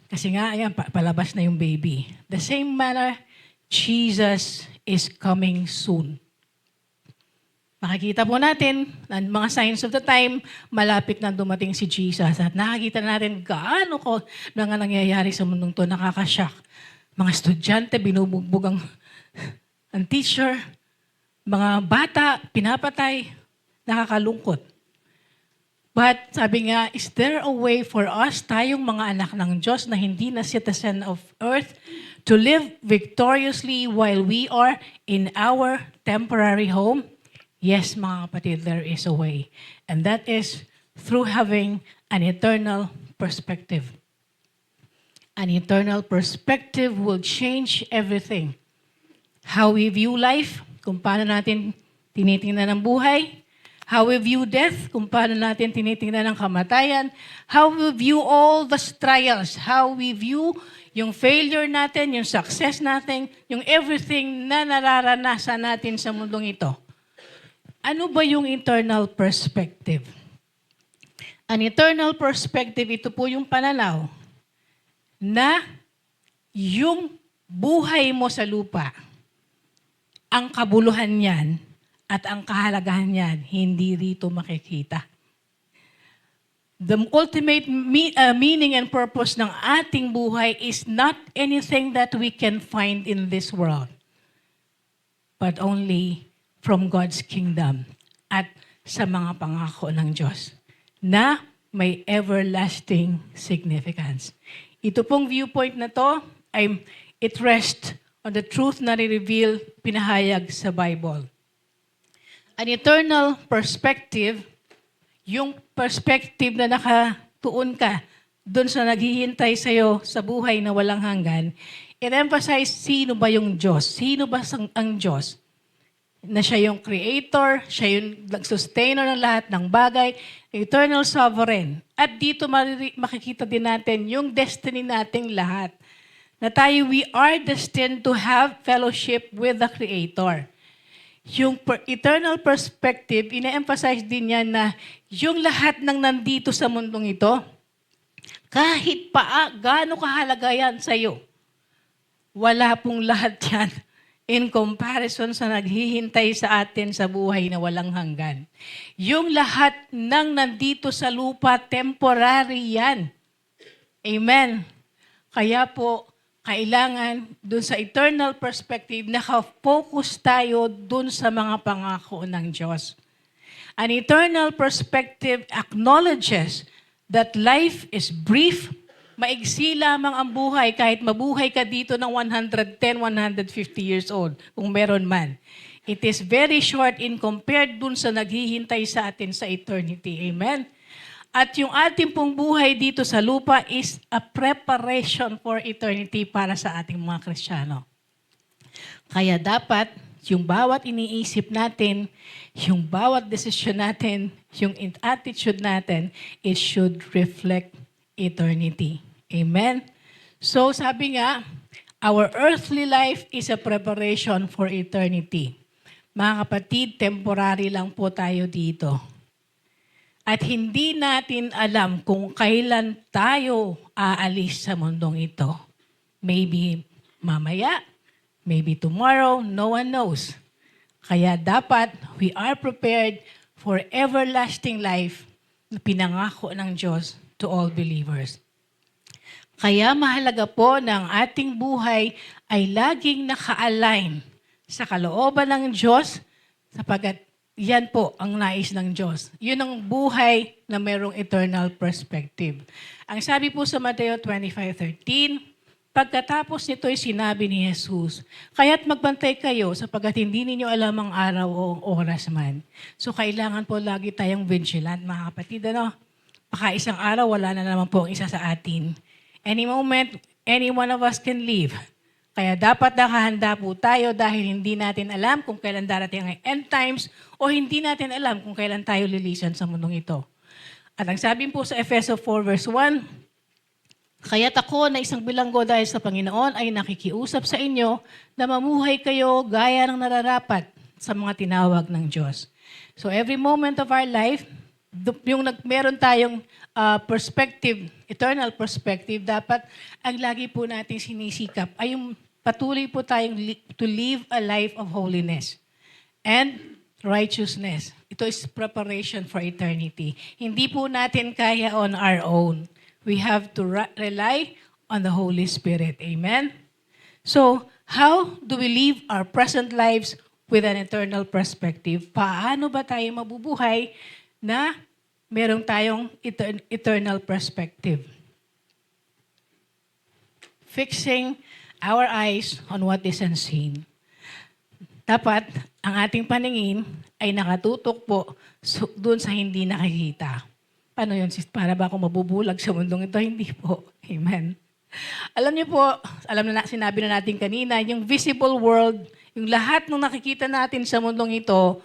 Kasi nga, ayan, palabas na yung baby. The same manner, Jesus is coming soon. Makikita po natin, ang mga signs of the time, malapit na dumating si Jesus. At nakikita natin gaano ko mga nangyayari sa mundong to, nakakashock. Mga estudyante, binubugbog ang teacher. Mga bata, pinapatay. Nakakalungkot. But sabi nga, is there a way for us, tayong mga anak ng Diyos na hindi na citizen of earth, to live victoriously while we are in our temporary home? Yes, mga kapatid, there is a way. And that is through having an eternal perspective. An eternal perspective will change everything. How we view life, kung paano natin tinitingnan ang buhay. How we view death, kung paano natin tinitingnan ang kamatayan. How we view all the trials. How we view yung failure natin, yung success natin, yung everything na nararanasan natin sa mundong ito. Ano ba yung eternal perspective? An eternal perspective, ito po yung pananaw na yung buhay mo sa lupa, ang kabuluhan niyan at ang kahalagahan niyan, hindi rito makikita. The ultimate meaning and purpose ng ating buhay is not anything that we can find in this world, but only from God's kingdom at sa mga pangako ng Diyos na may everlasting significance. Ito pong viewpoint na to, it rests on the truth na re-reveal, pinahayag sa Bible. An eternal perspective, yung perspective na nakatuon ka doon sa naghihintay sa'yo sa buhay na walang hanggan, it emphasize sino ba yung Diyos? Sino ba ang Diyos? Na siya yung creator, siya yung sustainer ng lahat ng bagay, eternal sovereign. At dito makikita din natin yung destiny nating lahat. Na tayo, we are destined to have fellowship with the Creator. Yung eternal perspective, ina-emphasize din yan na yung lahat ng nandito sa mundong ito, kahit gaano kahalaga yan sa'yo, wala pong lahat yan in comparison sa naghihintay sa atin sa buhay na walang hanggan. Yung lahat ng nandito sa lupa, temporary yan. Amen. Kaya po, kailangan dun sa eternal perspective, nakafocus tayo dun sa mga pangako ng Diyos. An eternal perspective acknowledges that life is brief, maigsi lamang ang buhay kahit mabuhay ka dito ng 110, 150 years old, kung meron man. It is very short in compared dun sa naghihintay sa atin sa eternity. Amen? At yung ating pong buhay dito sa lupa is a preparation for eternity para sa ating mga Kristiyano. Kaya dapat, yung bawat iniisip natin, yung bawat desisyon natin, yung attitude natin, it should reflect eternity. Amen? So sabi nga, our earthly life is a preparation for eternity. Mga kapatid, temporary lang po tayo dito. At hindi natin alam kung kailan tayo aalis sa mundong ito. Maybe mamaya, maybe tomorrow, no one knows. Kaya dapat we are prepared for everlasting life na pinangako ng Diyos to all believers. Kaya mahalaga po na ang ating buhay ay laging naka-align sa kalooban ng Diyos sapagkat yan po ang nais ng Diyos. Yun ang buhay na mayroong eternal perspective. Ang sabi po sa Mateo 25:13, pagkatapos nito ay sinabi ni Jesus, kaya't magbantay kayo sapagkat hindi ninyo alam ang araw o oras man. So kailangan po lagi tayong vigilant, mga kapatid. Baka isang araw wala na naman po ang isa sa atin. Any moment, any one of us can leave. Kaya dapat nakahanda po tayo dahil hindi natin alam kung kailan darating ang end times o hindi natin alam kung kailan tayo lilisan sa mundong ito. At ang sabi po sa Efeso 4:1, kaya't ako na isang bilanggo dahil sa Panginoon ay nakikiusap sa inyo na mamuhay kayo gaya ng nararapat sa mga tinawag ng Diyos. So every moment of our life, yung meron tayong perspective, eternal perspective, dapat ang lagi po natin sinisikap ay yung patuloy po tayong to live a life of holiness and righteousness. Ito is preparation for eternity. Hindi po natin kaya on our own. We have to rely on the Holy Spirit. Amen? So, how do we live our present lives with an eternal perspective? Paano ba tayo mabubuhay na meron tayong eternal perspective? Fixing our eyes on what is unseen. Dapat ang ating paningin ay nakatutok po doon sa hindi nakikita. Paano yun, sis? Para ba ako mabubulag sa mundong ito? Hindi po. Amen. Alam niyo po, sinabi na natin kanina, yung visible world, yung lahat ng nakikita natin sa mundong ito,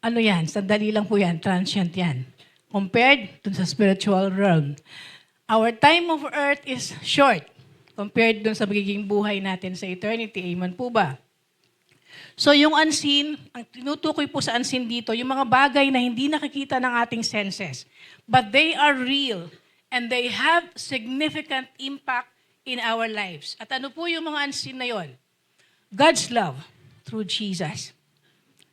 ano yan? Sandali lang po yan. Transient yan. Compared dun sa spiritual realm. Our time of earth is short compared dun sa magiging buhay natin sa eternity. Amen po ba? So yung unseen, ang tinutukoy po sa unseen dito, yung mga bagay na hindi nakikita ng ating senses. But they are real and they have significant impact in our lives. At ano po yung mga unseen na yon? God's love through Jesus.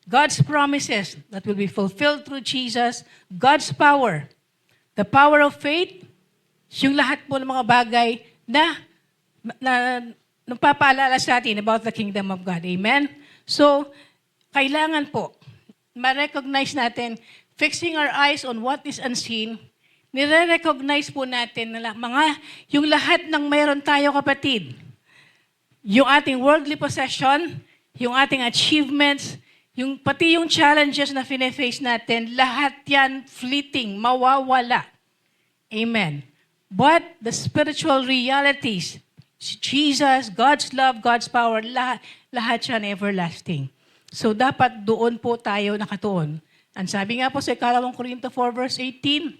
God's promises that will be fulfilled through Jesus. God's power. The power of faith. Yung lahat po ng mga bagay na nagpapaalala sa atin about the kingdom of God. Amen? So, kailangan po, ma-recognize natin, fixing our eyes on what is unseen, nire-recognize po natin na yung lahat ng mayroon tayo, kapatid. Yung ating worldly possession, yung ating achievements, pati yung challenges na fine-face natin, lahat yan fleeting, mawawala. Amen. But the spiritual realities, Jesus, God's love, God's power, lahat yan everlasting. So dapat doon po tayo nakatuon. Ang sabi nga po sa 2 Corinto 4:18,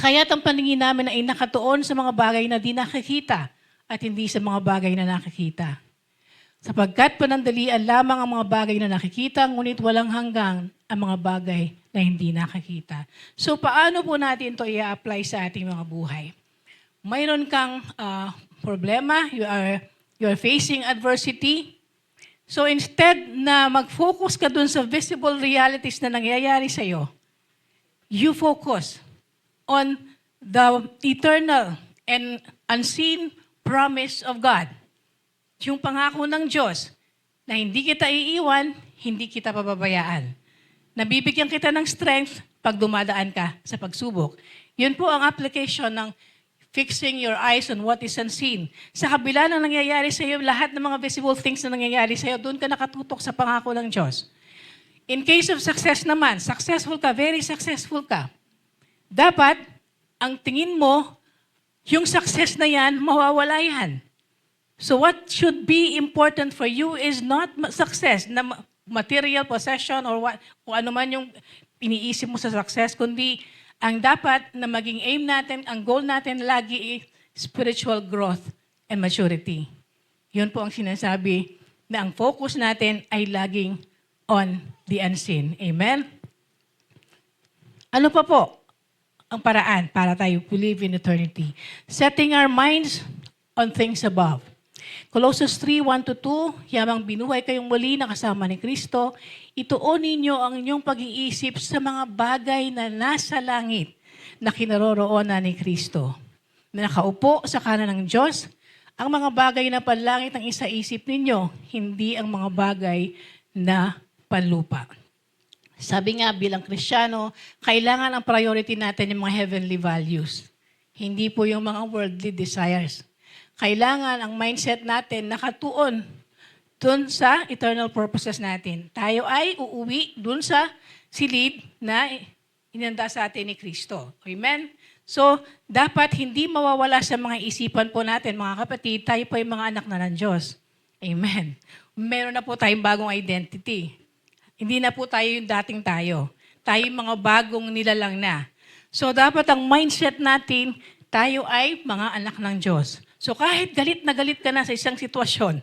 kaya't ang paningin namin ay nakatuon sa mga bagay na di nakikita at hindi sa mga bagay na nakikita. Sapagkat panandalian lamang ang mga bagay na nakikita, ngunit walang hanggang ang mga bagay na hindi nakikita. So paano po natin ito i-apply sa ating mga buhay? Mayroon kang problema, you are facing adversity. So instead na mag-focus ka dun sa visible realities na nangyayari sa'yo, you focus on the eternal and unseen promise of God. Yung pangako ng Diyos na hindi kita iiwan, hindi kita pababayaan. Nabibigyan kita ng strength pag dumadaan ka sa pagsubok. Yun po ang application ng fixing your eyes on what is unseen. Sa kabila ng nangyayari sa iyo, lahat ng mga visible things na nangyayari sa iyo, doon ka nakatutok sa pangako ng Diyos. In case of success naman, successful ka, very successful ka. Dapat, ang tingin mo, yung success na yan, mawawala yan. So what should be important for you is not success, na material possession or what, kung ano man yung iniisip mo sa success, kundi ang dapat na maging aim natin, ang goal natin lagi is spiritual growth and maturity. Yun po ang sinasabi na ang focus natin ay laging on the unseen. Amen? Ano pa po ang paraan para tayo to live in eternity? Setting our minds on things above. Colossians 3:1-2, yamang binuhay kayong muli na kasama ni Kristo, ituon ninyo ang inyong pag-iisip sa mga bagay na nasa langit na kinaroroonan ni Kristo. Na nakaupo sa kanan ng Diyos, ang mga bagay na panlangit ang isaisip ninyo, hindi ang mga bagay na panlupa. Sabi nga bilang Kristiyano, kailangan ang priority natin yung mga heavenly values. Hindi po yung mga worldly desires. Kailangan ang mindset natin nakatuon dun sa eternal purposes natin. Tayo ay uuwi dun sa silid na inanda sa atin ni Kristo. Amen? So, dapat hindi mawawala sa mga isipan po natin, mga kapatid, tayo po ay mga anak na ng Diyos. Amen. Meron na po tayong bagong identity. Hindi na po tayo yung dating tayo. Tayo yung mga bagong nilalang na. So, dapat ang mindset natin, tayo ay mga anak ng Diyos. So kahit galit ka na sa isang sitwasyon,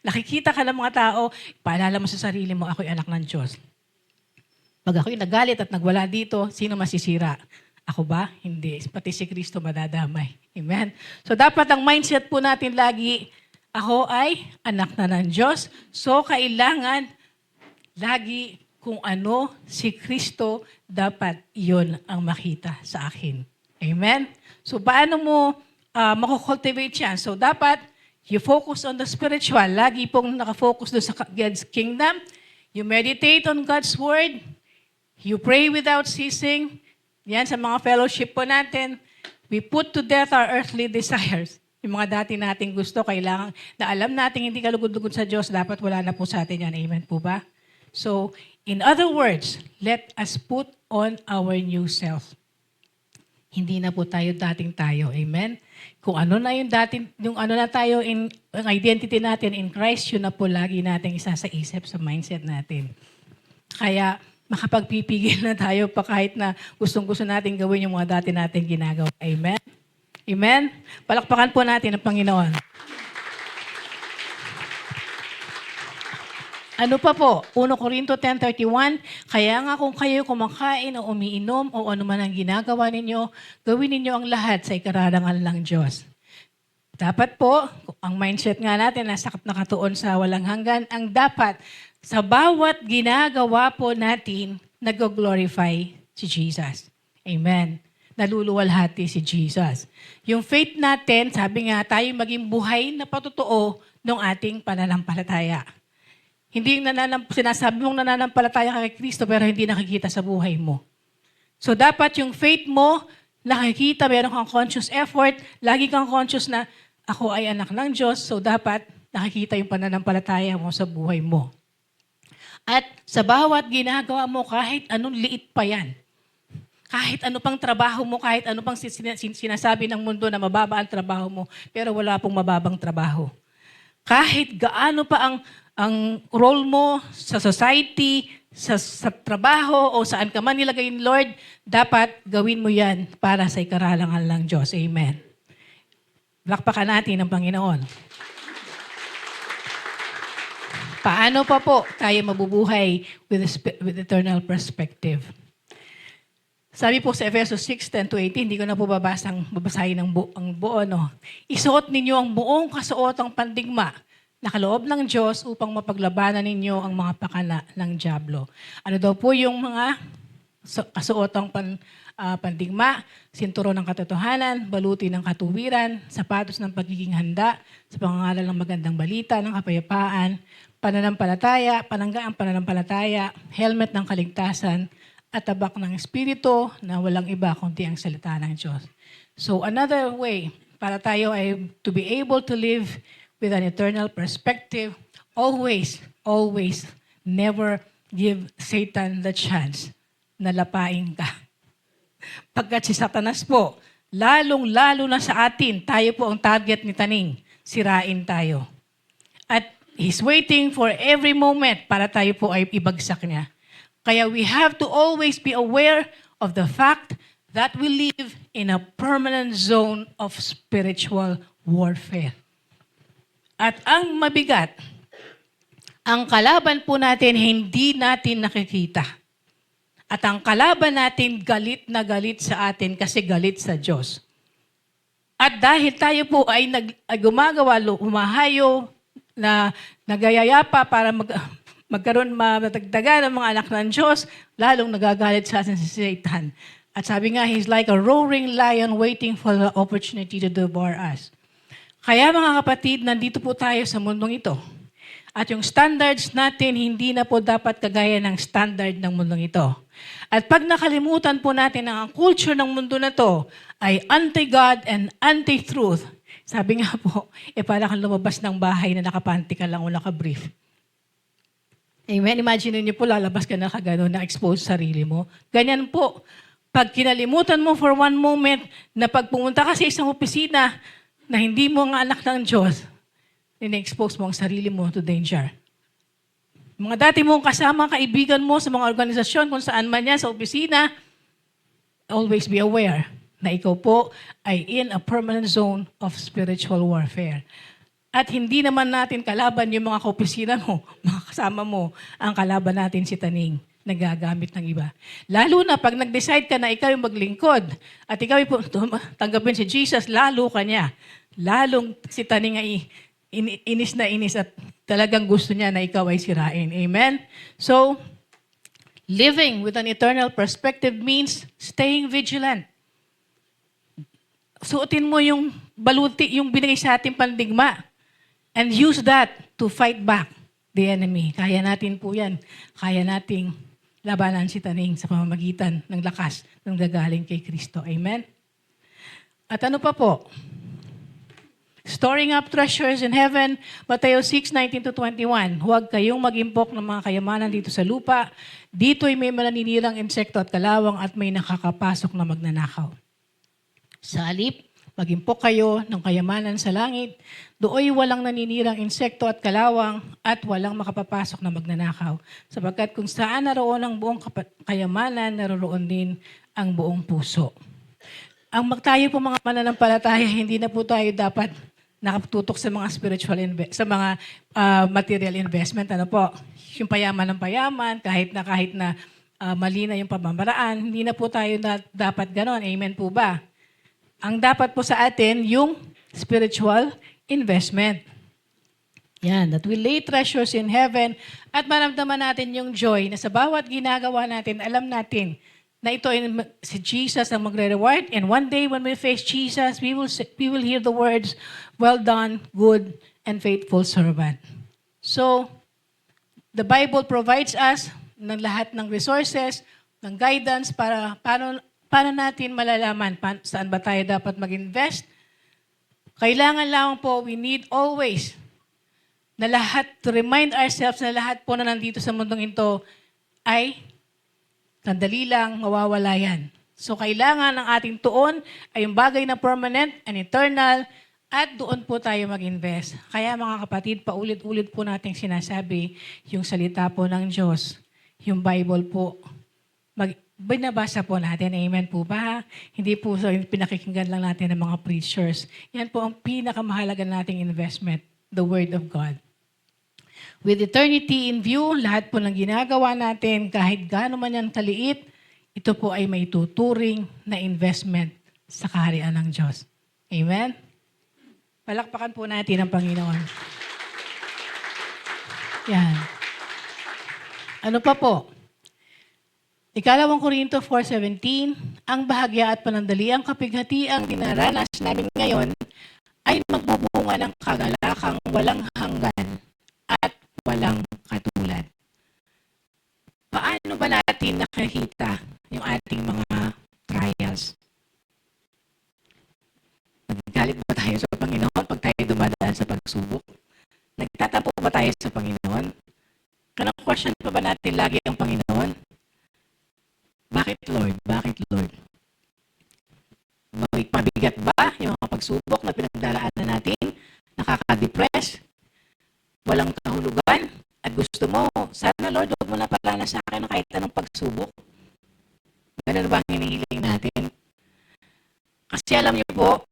nakikita ka ng mga tao, paalala mo sa sarili mo, ako'y anak ng Diyos. Pag ako'y nagalit at nagwala dito, sino masisira? Ako ba? Hindi. Pati si Kristo madadamay. Amen? So dapat ang mindset po natin lagi, ako ay anak na ng Diyos. So kailangan lagi kung ano si Kristo, dapat iyon ang makita sa akin. Amen? So paano mo mako-cultivate yan? So dapat you focus on the spiritual. Lagi pong nakafocus doon sa God's kingdom. You meditate on God's word. You pray without ceasing. Yan sa mga fellowship po natin. We put to death our earthly desires. Yung mga dati nating gusto, kailangan na alam natin hindi kalugod-lugod sa Diyos, dapat wala na po sa atin yan. Amen po ba? So, in other words, let us put on our new self. Hindi na po tayo dating tayo. Amen? Kung ano na yung dating, yung ano na tayo, ang identity natin in Christ, yun na po lagi natin isa sa isip, sa mindset natin. Kaya, makapagpipigil na tayo pa kahit na gustong-gusto natin gawin yung mga dati nating ginagawa. Amen? Amen? Palakpakan po natin ang Panginoon. Ano pa po? 1 Corinto 10:31, kaya nga kung kayo kumakain o umiinom o ano man ang ginagawa ninyo, gawin ninyo ang lahat sa ikararangal ng Diyos. Dapat po, ang mindset nga natin na nakatuon sa walang hanggan, ang dapat sa bawat ginagawa po natin, nag-glorify si Jesus. Amen. Naluluwalhati si Jesus. Yung faith natin, sabi nga tayo maging buhay na patotoo ng ating pananampalataya. Hindi yung sinasabi mong nananampalataya ka kay Kristo pero hindi nakikita sa buhay mo. So dapat yung faith mo, nakikita, meron kang conscious effort, lagi kang conscious na ako ay anak ng Diyos, so dapat nakikita yung pananampalataya mo sa buhay mo. At sa bawat ginagawa mo, kahit anong liit pa yan, kahit ano pang trabaho mo, kahit ano pang sinasabi ng mundo na mababa ang trabaho mo, pero wala pong mababang trabaho. Kahit gaano pa ang role mo sa society, sa trabaho, o saan ka man nilagay ni Lord, dapat gawin mo yan para sa ikararangal ng Diyos. Amen. Lakpakan natin ang Panginoon. Paano pa po tayo mabubuhay with eternal perspective? Sabi po sa Efesos 6:10-18, hindi ko na po babasahin ang buo, no? Isuot ninyo ang buong kasuotang pandigma na kaloob ng Diyos upang mapaglabanan ninyo ang mga pakana ng dyablo. Ano daw po yung mga kasuotang pandigma? Sinturo ng katotohanan, baluti ng katuwiran, sapatos ng pagiging handa, sa pangangaral ng magandang balita, ng kapayapaan, pananampalataya, pananggaang pananampalataya, helmet ng kaligtasan, at tabak ng Espiritu na walang iba kundi ang salita ng Diyos. So another way para tayo ay to be able to live with an eternal perspective, always, never give Satan the chance na lapain ka. Pagkat si Satanas po, lalong-lalo na sa atin, tayo po ang target ni Taning, sirain tayo. At he's waiting for every moment para tayo po ay ibagsak niya. Kaya we have to always be aware of the fact that we live in a permanent zone of spiritual warfare. At ang mabigat, ang kalaban po natin hindi natin nakikita. At ang kalaban natin galit na galit sa atin kasi galit sa Diyos. At dahil tayo po ay gumagawa, humahayo, na nagayayapa para magkaroon matagdagan ng mga anak ng Diyos, lalong nagagalit sa atin si Satan. At sabi nga, he's like a roaring lion waiting for the opportunity to devour us. Kaya mga kapatid, nandito po tayo sa mundong ito. At yung standards natin, hindi na po dapat kagaya ng standard ng mundong ito. At pag nakalimutan po natin na ang culture ng mundo na to ay anti-God and anti-truth, sabi nga po, para kang lumabas ng bahay na nakapanty ka lang o nakabrief. Amen? Imagine niyo po, lalabas ka na kagano, na-expose sarili mo. Ganyan po. Pag kinalimutan mo for one moment na pag pumunta ka sa isang opisina na hindi mo nga anak ng Diyos, ina-expose mo ang sarili mo to danger. Mga dati mong kasama, kaibigan mo sa mga organisasyon, kung saan man yan, sa opisina, always be aware na ikaw po ay in a permanent zone of spiritual warfare. At hindi naman natin kalaban yung mga kaopisina mo, mga kasama mo, ang kalaban natin si Taning, nagagamit ng iba. Lalo na pag nag-decide ka na ikaw yung maglingkod at ikaw yung tanggapin si Jesus, lalo ka niya. Lalong si Taning ay inis na inis at talagang gusto niya na ikaw ay sirain. Amen? So, living with an eternal perspective means staying vigilant. Suotin mo yung baluti, yung binigay sa ating pandigma. And use that to fight back the enemy. Kaya natin po yan. Kaya nating labanan si Taning sa pamamagitan ng lakas ng gagaling kay Kristo. Amen? At ano pa po? Storing up treasures in heaven, Mateo 6:19-21. Huwag kayong mag-impok ng mga kayamanan dito sa lupa. Dito'y may maninirang insekto at kalawang at may nakakapasok na magnanakaw. Sa halip, mag-impok kayo ng kayamanan sa langit. Dooy walang naninirang insekto at kalawang at walang makapapasok na magnanakaw. Sapagkat kung saan naroon ang buong kayamanan, naroon din ang buong puso. Ang magtayo po mga mananampalataya, hindi na po tayo dapat nakatutok sa mga spiritual sa mga material investment. Ano po? Yung payaman ng payaman, kahit na mali na yung pamamaraan, hindi na po tayo dapat ganon. Amen po ba? Ang dapat po sa atin, yung spiritual investment. Yan, that we lay treasures in heaven at maramdaman natin yung joy na sa bawat ginagawa natin, alam natin na ito ay si Jesus ang magre-reward. And one day when we face Jesus, we will hear the words, "Well done, good and faithful servant." So, the Bible provides us ng lahat ng resources, ng guidance para paano natin malalaman saan ba tayo dapat mag-invest. Kailangan lang po, we need always na lahat, to remind ourselves na lahat po na nandito sa mundong ito ay sandali lang, mawawala yan. So, kailangan ng ating tuon ay yung bagay na permanent and eternal at doon po tayo mag-invest. Kaya mga kapatid, paulit-ulit po nating sinasabi yung salita po ng Diyos, yung Bible po, binabasa po natin. Amen po ba? Hindi po so pinakikinggan lang natin ng mga preachers. Yan po ang pinakamahalaga nating investment, the Word of God. With eternity in view, lahat po ng ginagawa natin, kahit gaano man yan kaliit, ito po ay may tuturing na investment sa kaharian ng Diyos. Amen? Palakpakan po natin ang Panginoon. Yan. Ano pa po? Ikalawang Korinto 4:17, ang bahagya at panandaliang kapighatiang dinaranas namin ngayon ay magbubunga ng kagalakang walang hanggan at walang katulad. Paano ba natin nakikita yung ating mga trials? Nagagalit ba tayo sa Panginoon pag tayo dumadaan sa pagsubok? Nagtatampo ba tayo sa Panginoon? Question pa ba natin lagi ang Panginoon? Bakit Lord? Bakit Lord? Mabigat ba yung mga pagsubok na pinagdaraanan natin? Nakaka-depress? Walang kahulugan? At gusto mo, sana Lord, huwag mo na pala sa akin ng kahit anong pagsubok. Ganun ba ang hinihiling natin? Kasi alam niyo po,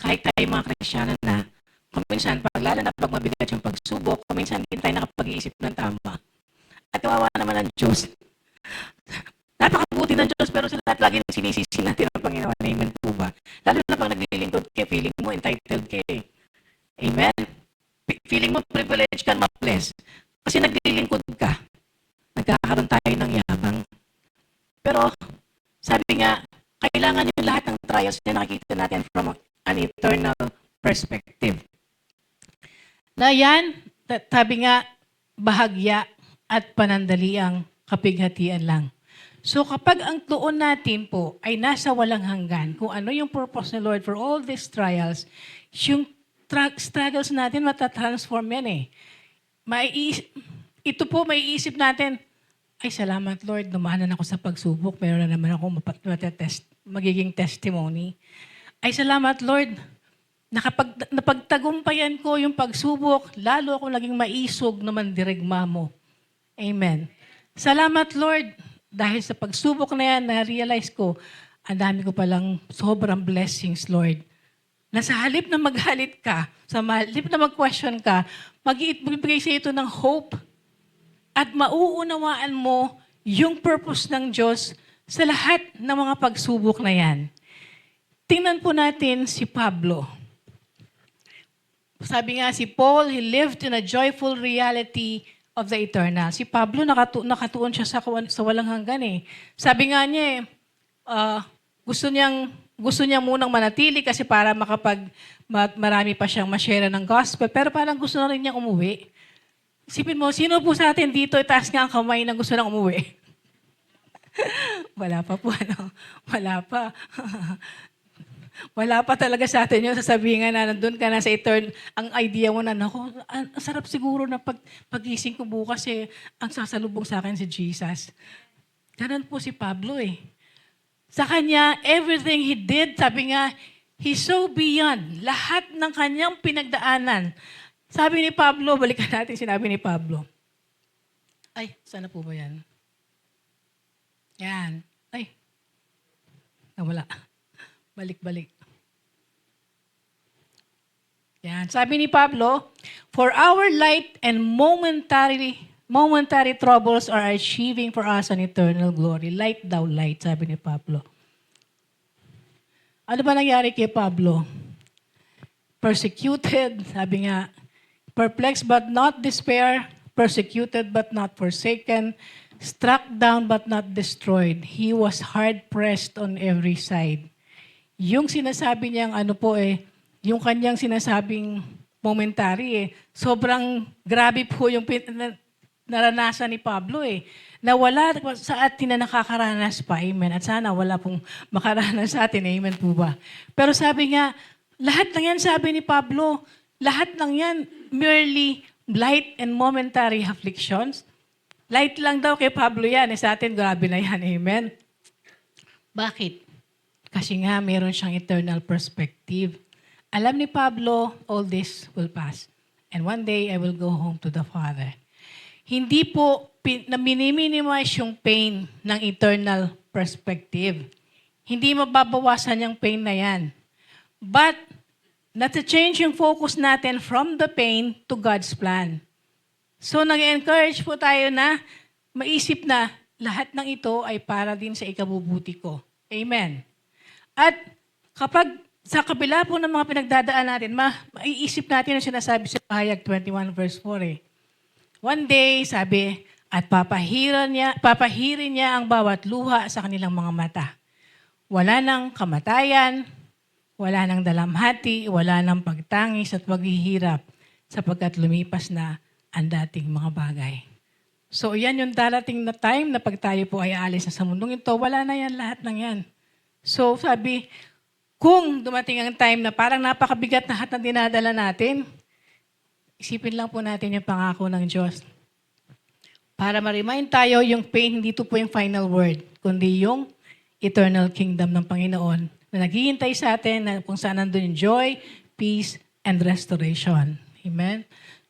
kahit tayo mga Kristyano na, kuminsan, lalo na pag mabigat yung pagsubok, kuminsan din tayo nakapag-iisip ng tama. At kawawa naman ang Diyos. Napakabuti ng Diyos, pero sa lahat lagi sinisisi natin ang Panginoon. Amen po ba? Lalo na pag naglilingkod ka, feeling mo entitled ka eh. Amen? Feeling mo privilege ka, ma-bless. Kasi naglilingkod ka. Nagkakaroon tayo ng yabang. Pero, sabi nga, kailangan yung lahat ng trials na nakikita natin from an eternal perspective. Na yan, sabi nga, bahagya at panandaliang kapighatian lang. So kapag ang tuon natin po ay nasa walang hanggan, kung ano yung purpose ni Lord for all these trials, yung struggles natin matatransform yan eh. Ito po may isip natin, ay salamat Lord, dumanan ako sa pagsubok, meron na naman ako magiging testimony. Ay salamat Lord, napagtagumpayan ko yung pagsubok, lalo ako naging maisog na mandirigma mo. Amen. Salamat Lord, dahil sa pagsubok na yan, na-realize ko, ang dami ko palang sobrang blessings, Lord. Na sa halip na maghalit ka, sa halip na mag-question ka, magbibigay sa ito ng hope at mauunawaan mo yung purpose ng Diyos sa lahat ng mga pagsubok na yan. Tingnan po natin si Pablo. Sabi nga si Paul, he lived in a joyful reality of the eternal. Si Pablo, nakatuon siya sa walang hanggan eh. Sabi nga niya gusto niya munang manatili kasi para marami pa siyang ma-share ng gospel. Pero parang gusto na rin niyang umuwi. Isipin mo, sino po sa atin dito itaas nga ang kamay na gusto nang umuwi? Wala pa po, ano? Wala pa. Wala pa talaga sa atin yun. Sasabihin nga na nandun ka na sa eternal. Ang idea mo na, naku, ang sarap siguro na pagising ko bukas ang sasalubong sa akin si Jesus. Ganun po si Pablo eh. Sa kanya, everything he did, sabi nga, he's so beyond. Lahat ng kanyang pinagdaanan. Sabi ni Pablo, balikan natin sinabi ni Pablo. Ay, sana po ba yan? Yan. Ay, nawala. Balik-balik. Yan. Sabi ni Pablo, for our light and momentary troubles are achieving for us an eternal glory. Light daw, light, sabi ni Pablo. Ano ba nangyari kay Pablo? Persecuted, sabi nga, perplexed but not despair, persecuted but not forsaken, struck down but not destroyed. He was hard-pressed on every side. Yung sinasabi niyang yung kanyang sinasabing momentary sobrang grabe po yung naranasan ni Pablo na wala sa atin na nakakaranas pa, amen. At sana wala pong makaranas sa atin, amen po ba? Pero sabi nga, lahat ng yan, sabi ni Pablo, lahat ng yan, merely light and momentary afflictions. Light lang daw kay Pablo yan, sa atin, grabe na yan, amen. Bakit? Kasi nga, meron siyang eternal perspective. Alam ni Pablo, all this will pass. And one day, I will go home to the Father. Hindi po minimize yung pain ng eternal perspective. Hindi mababawasan yung pain na yan. But, nata-change yung focus natin from the pain to God's plan. So, nag-encourage po tayo na maisip na lahat ng ito ay para din sa ikabubuti ko. Amen. At kapag sa kabila po ng mga pinagdadaan natin, maiisip natin ang sinasabi sa Pahayag 21 verse 4 One day, sabi, at papahirin niya ang bawat luha sa kanilang mga mata. Wala nang kamatayan, wala nang dalamhati, wala nang pagtangis at paghihirap sapagkat lumipas na ang dating mga bagay. So, yan yung darating na time na pag tayo po ay aalis na sa mundong ito, wala na yan, lahat ng yan. So, sabi, kung dumating ang time na parang napakabigat na lahat ng dinadala natin, isipin lang po natin yung pangako ng Diyos. Para ma-remind tayo, yung pain, hindi ito po yung final word, kundi yung eternal kingdom ng Panginoon na naghihintay sa atin na kung saan nandun yung joy, peace, and restoration. Amen?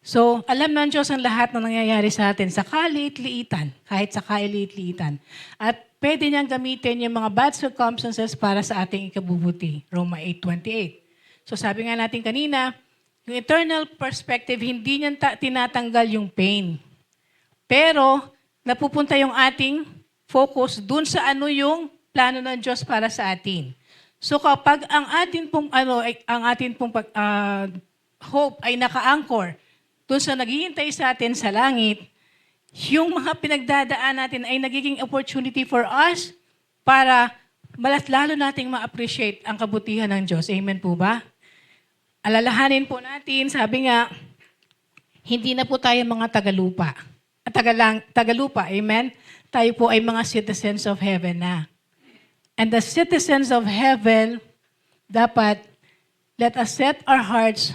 So, alam ng Diyos ang lahat na nangyayari sa atin sa kaliit-liitan, kahit sa kaliit-liitan. At pwede niyang gamitin yung mga bad circumstances para sa ating ikabubuti. Roma 8:28. So, sabi nga natin kanina, yung eternal perspective, hindi niya tinatanggal yung pain. Pero, napupunta yung ating focus dun sa ano yung plano ng Diyos para sa atin. So, kapag ang atin pong, hope ay naka-anchor dun sa naghihintay sa atin sa langit, yung mga pinagdadaan natin ay nagiging opportunity for us para lalo nating ma-appreciate ang kabutihan ng Diyos. Amen po ba? Alalahanin po natin, sabi nga, hindi na po tayo mga tagalupa. Tagalupa, amen? Tayo po ay mga citizens of heaven na. And the citizens of heaven, dapat, let us set our hearts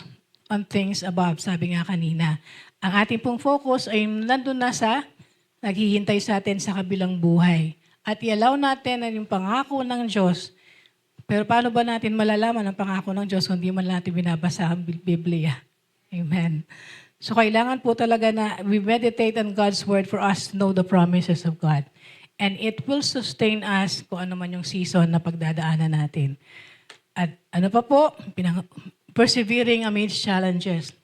on things above, sabi nga kanina. Ang ating pong focus ay nandun na sa naghihintay sa atin sa kabilang buhay. At i-allow natin na yung pangako ng Diyos. Pero paano ba natin malalaman ang pangako ng Diyos kung di man natin binabasa ang Biblia? Amen. So kailangan po talaga na we meditate on God's Word for us to know the promises of God. And it will sustain us kung ano man yung season na pagdadaanan natin. At ano pa po? Persevering amidst challenges.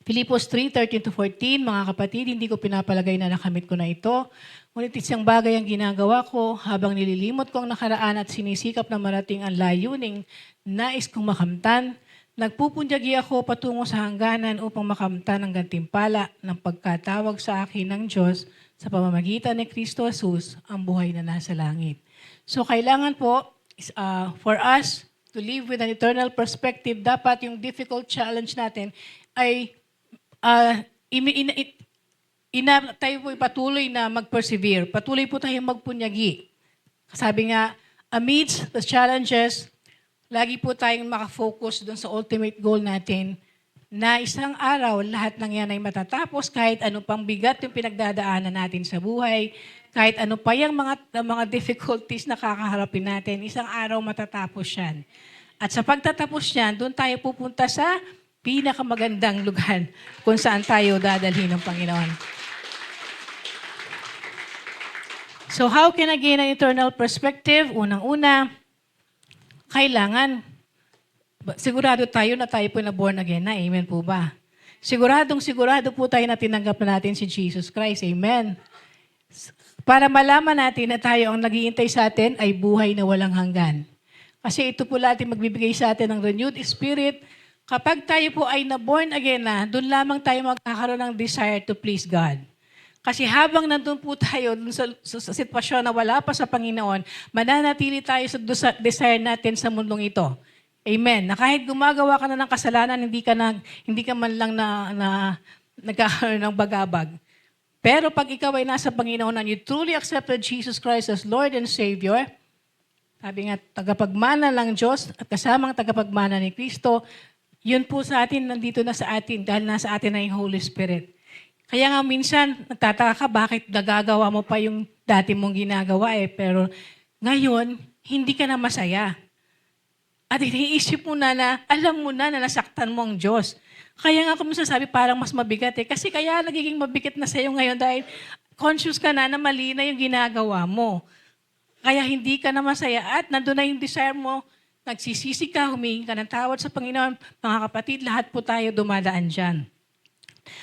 Filipos 3:13-14, mga kapatid, hindi ko pinapalagay na nakamit ko na ito. Ngunit isang bagay ang ginagawa ko habang nililimot ko ang nakaraan at sinisikap na marating ang layuning nais kong makamtan. Nagpupunyagi ako patungo sa hangganan upang makamtan ang gantimpala ng pagkatawag sa akin ng Diyos sa pamamagitan ni Kristo Jesus, ang buhay na nasa langit. So kailangan po, for us to live with an eternal perspective, dapat yung difficult challenge natin ay tayo po patuloy na mag-persevere. Patuloy po tayong magpunyagi. Sabi nga, amidst the challenges, lagi po tayong makafocus doon sa ultimate goal natin na isang araw, lahat ng yan ay matatapos kahit ano pang bigat yung pinagdadaanan natin sa buhay, kahit ano pa yung mga difficulties na kakaharapin natin, isang araw matatapos yan. At sa pagtatapos yan, doon tayo pupunta sa pinakamagandang lugar kung saan tayo dadalhin ng Panginoon. So how can I gain an eternal perspective? Unang-una, kailangan, sigurado tayo na tayo po na born again na. Amen po ba? Sigurado po tayo na tinanggap na natin si Jesus Christ. Amen. Para malaman natin na tayo ang naghihintay sa atin ay buhay na walang hanggan. Kasi ito po natin magbibigay sa atin ng renewed spirit. Kapag tayo po ay na-born again na, doon lamang tayo magkakaroon ng desire to please God. Kasi habang nandun po tayo dun sa sitwasyon na wala pa sa Panginoon, mananatili tayo sa desire natin sa mundong ito. Amen. Na kahit gumagawa ka na ng kasalanan, hindi ka man lang nagkakaroon ng bagabag. Pero pag ikaw ay nasa Panginoon and you truly accepted Jesus Christ as Lord and Savior, sabi nga, tagapagmana ng Diyos at kasamang tagapagmana ni Kristo, yun po sa atin, nandito na sa atin dahil nasa atin na yung Holy Spirit. Kaya nga minsan, nagtataka ka bakit nagagawa mo pa yung dati mong ginagawa pero ngayon, hindi ka na masaya. At iniisip mo na alam mo na nasaktan mo ang Diyos. Kaya nga kung sasabi parang mas mabigat kasi kaya nagiging mabigat na sa'yo ngayon dahil conscious ka na mali na yung ginagawa mo. Kaya hindi ka na masaya at nandun na yung desire mo, nagsisisi ka, humingi ka ng tawad sa Panginoon. Mga kapatid, lahat po tayo dumadaan dyan.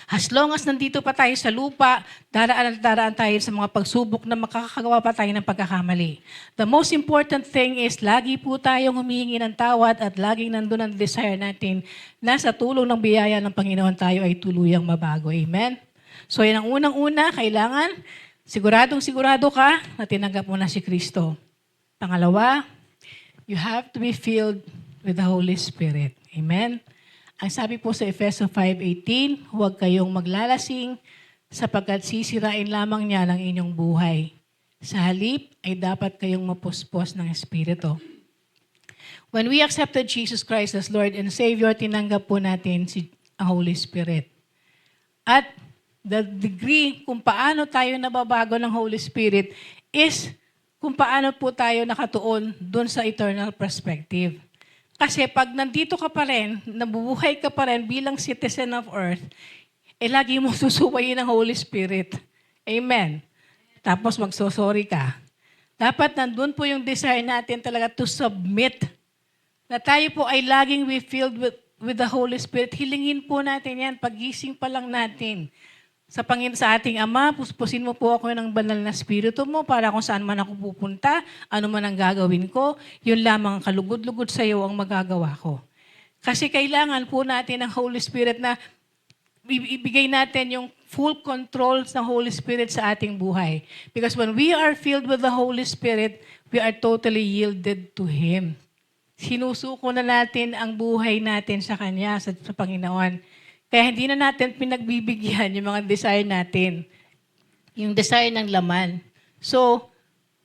As long as nandito pa tayo sa lupa, daraan tayo sa mga pagsubok na makakagawa pa tayo ng pagkakamali. The most important thing is lagi po tayong humihingi ng tawad at laging nandun ang desire natin na sa tulong ng biyaya ng Panginoon tayo ay tuluyang mabago. Amen? So yan ang unang-una, kailangan sigurado ka na tinanggap mo na si Kristo. Pangalawa, you have to be filled with the Holy Spirit. Amen? Ang sabi po sa Efeso 5:18, huwag kayong maglalasing sapagkat sisirain lamang niya ang inyong buhay. Sa halip ay dapat kayong mapuspos ng Espiritu. When we accepted Jesus Christ as Lord and Savior, tinanggap po natin ang Holy Spirit. At the degree kung paano tayo nababago ng Holy Spirit is kung paano po tayo nakatuon doon sa eternal perspective. Kasi pag nandito ka pa rin, nabubuhay ka pa rin bilang citizen of earth, lagi mo susuwayin ng Holy Spirit. Amen. Tapos magsosorry ka. Dapat nandun po yung desire natin talaga to submit. Na tayo po ay laging we filled with the Holy Spirit. Hilingin po natin yan, pagising pa lang natin. Sa ating Ama, puspusin mo po ako ng banal na Espiritu mo para kung saan man ako pupunta, ano man ang gagawin ko, yun lamang kalugod-lugod sa iyo ang magagawa ko. Kasi kailangan po natin ng Holy Spirit na ibigay natin yung full control ng Holy Spirit sa ating buhay. Because when we are filled with the Holy Spirit, we are totally yielded to Him. Sinusuko na natin ang buhay natin sa Kanya, sa Panginoon. Kaya hindi na natin pinagbibigyan yung mga desire natin. Yung desire ng laman. So,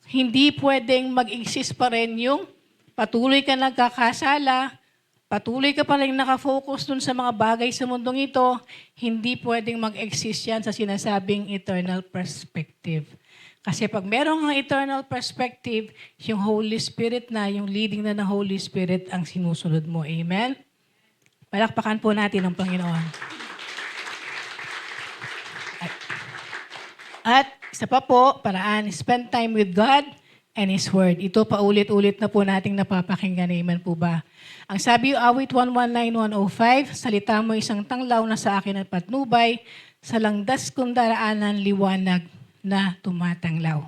hindi pwedeng mag-exist pa rin yung patuloy ka nagkakasala, patuloy ka pa rin nakafocus dun sa mga bagay sa mundong ito, hindi pwedeng mag-exist yan sa sinasabing eternal perspective. Kasi pag merong ang eternal perspective, yung Holy Spirit na, yung leading na ng Holy Spirit ang sinusunod mo. Amen? Palakpakan po natin ang Panginoon. At isa pa po, paraan, spend time with God and His Word. Ito paulit-ulit na po nating napapakinggan. Amen po ba? Ang sabi yung awit 119105, salita mo isang tanglaw na sa akin at patnubay, sa langdas kong daraanan liwanag na tumatanglaw.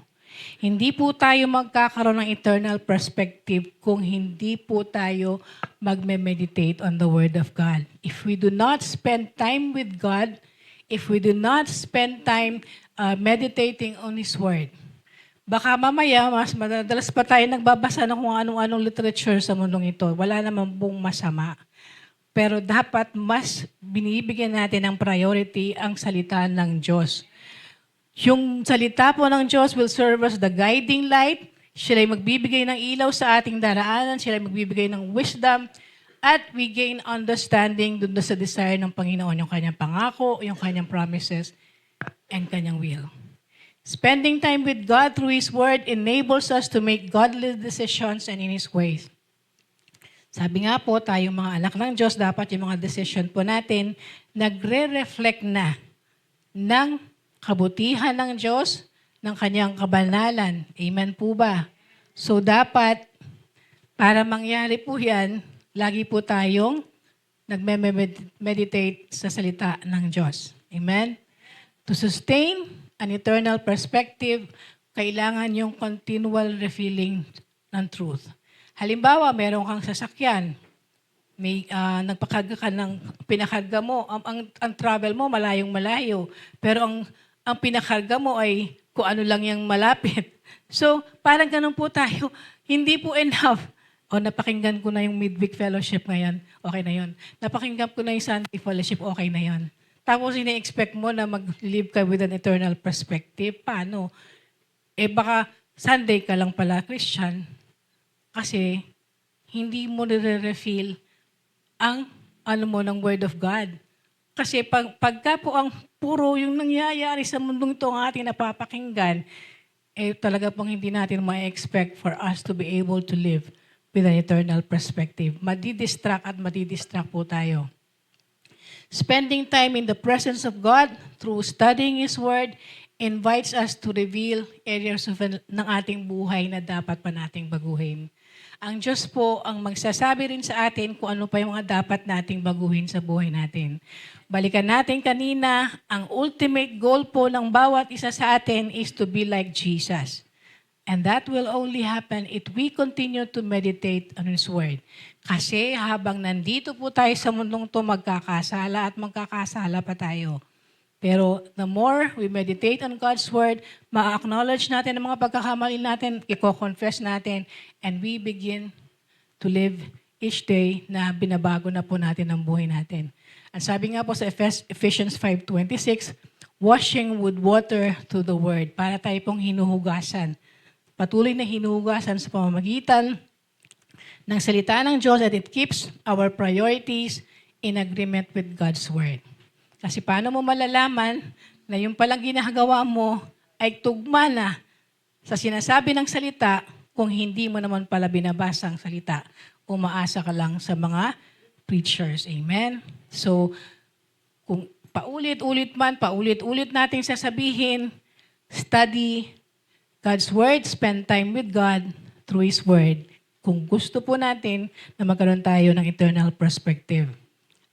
Hindi po tayo magkakaroon ng eternal perspective kung hindi po tayo magme-meditate on the Word of God. If we do not spend time with God, if we do not spend time meditating on His Word, baka mamaya mas madalas pa tayo nagbabasa ng kung anong literature sa mundong ito. Wala naman pong masama. Pero dapat mas binibigyan natin ng priority ang salita ng Diyos. Yung salita po ng Diyos will serve as the guiding light. Sila ay magbibigay ng ilaw sa ating daraanan. Sila ay magbibigay ng wisdom. At we gain understanding dun sa desire ng Panginoon, yung kanyang pangako, yung kanyang promises, and kanyang will. Spending time with God through His Word enables us to make godly decisions and in His ways. Sabi nga po, tayong mga anak ng Diyos, dapat yung mga decision po natin nagre-reflect na ng kabutihan ng Diyos, ng kanyang kabanalan. Amen po ba? So dapat, para mangyari po yan, lagi po tayong nagme-meditate sa salita ng Diyos. Amen? To sustain an eternal perspective, kailangan yung continual refilling ng truth. Halimbawa, meron kang sasakyan, may nagpakarga ka ng pinakarga mo, ang travel mo malayong malayo, pero ang pinakarga mo ay kung ano lang yung malapit. So, parang ganun po tayo. Hindi po enough. Napakinggan ko na yung midweek fellowship ngayon. Okay na yun. Napakinggan ko na yung Sunday fellowship. Okay na yun. Tapos, ina-expect mo na mag-live ka with an eternal perspective. Paano? Baka Sunday ka lang pala Christian. Kasi, hindi mo nire-reveal ang ng Word of God. Kasi pagka po ang puro yung nangyayari sa mundong ito ang ating napapakinggan, talaga pong hindi natin ma-expect for us to be able to live with an eternal perspective. Madidistract po tayo. Spending time in the presence of God through studying His Word invites us to reveal areas ng ating buhay na dapat pa nating baguhin. Ang Diyos po ang magsasabi rin sa atin kung ano pa yung mga dapat nating baguhin sa buhay natin. Balikan natin kanina, ang ultimate goal po ng bawat isa sa atin is to be like Jesus. And that will only happen if we continue to meditate on His Word. Kasi habang nandito po tayo sa mundong to, magkakasala pa tayo. Pero the more we meditate on God's Word, ma-acknowledge natin ang mga pagkakamali natin, i-confess natin, and we begin to live each day na binabago na po natin ang buhay natin. At sabi nga po sa Ephesians 5:26, washing with water to the word, para tayo pong hinuhugasan. Patuloy na hinuhugasan sa pamamagitan ng salita ng Diyos, that it keeps our priorities in agreement with God's word. Kasi paano mo malalaman na yung palang ginagawa mo ay tugma na sa sinasabi ng salita kung hindi mo naman pala binabasa ang salita, umaasa ka lang sa mga preachers. Amen? So, kung paulit-ulit nating sasabihin, study God's Word, spend time with God through His Word. Kung gusto po natin na magkaroon tayo ng eternal perspective.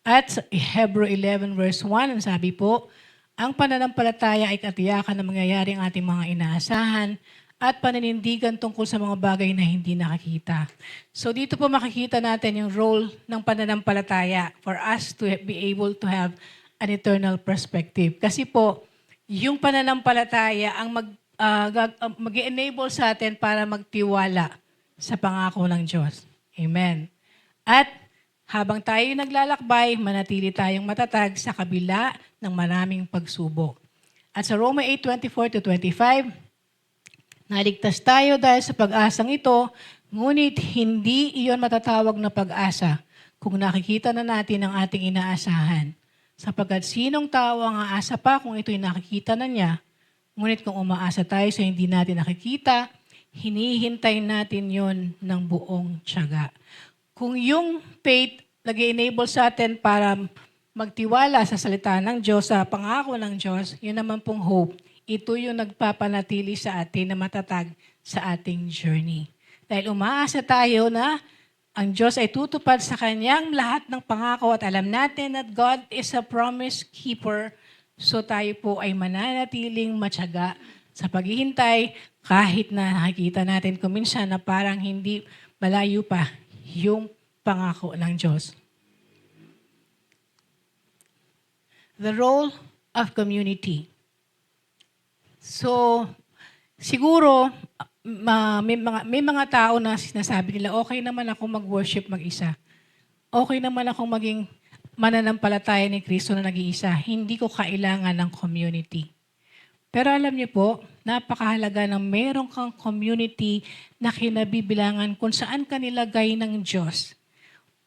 At sa Hebrew 11 verse 1, ang sabi po, ang pananampalataya ay katiyakan na mangyayari ang ating mga inaasahan at paninindigan tungkol sa mga bagay na hindi nakikita. So dito po makikita natin yung role ng pananampalataya for us to be able to have an eternal perspective. Kasi po, yung pananampalataya ang mag-enable sa atin para magtiwala sa pangako ng Diyos. Amen. At habang tayo naglalakbay, manatili tayong matatag sa kabila ng maraming pagsubok. At sa Roma 8:24-25, naligtas tayo dahil sa pag-asang ito, ngunit hindi iyon matatawag na pag-asa kung nakikita na natin ang ating inaasahan. Sapagkat sinong tao ang aasa pa kung ito'y nakikita na niya, ngunit kung umaasa tayo sa hindi natin nakikita, hinihintay natin yon ng buong tiyaga. Kung yung faith nag-enable sa atin para magtiwala sa salita ng Diyos, sa pangako ng Diyos, yun naman pong hope. Ito yung nagpapanatili sa atin na matatag sa ating journey. Dahil umaasa tayo na ang Diyos ay tutupad sa Kanyang lahat ng pangako at alam natin that God is a promise keeper, so tayo po ay mananatiling matyaga sa paghihintay kahit na nakikita natin kuminsan na parang hindi malayo pa yung pangako ng Diyos. The role of community. So, siguro, may mga tao na sinasabi nila, okay naman ako mag-worship mag-isa. Okay naman akong maging mananampalataya ni Kristo na nag-iisa. Hindi ko kailangan ng community. Pero alam niyo po, napakahalaga na meron kang community na kinabibilangan kung saan ka nilagay ng Diyos.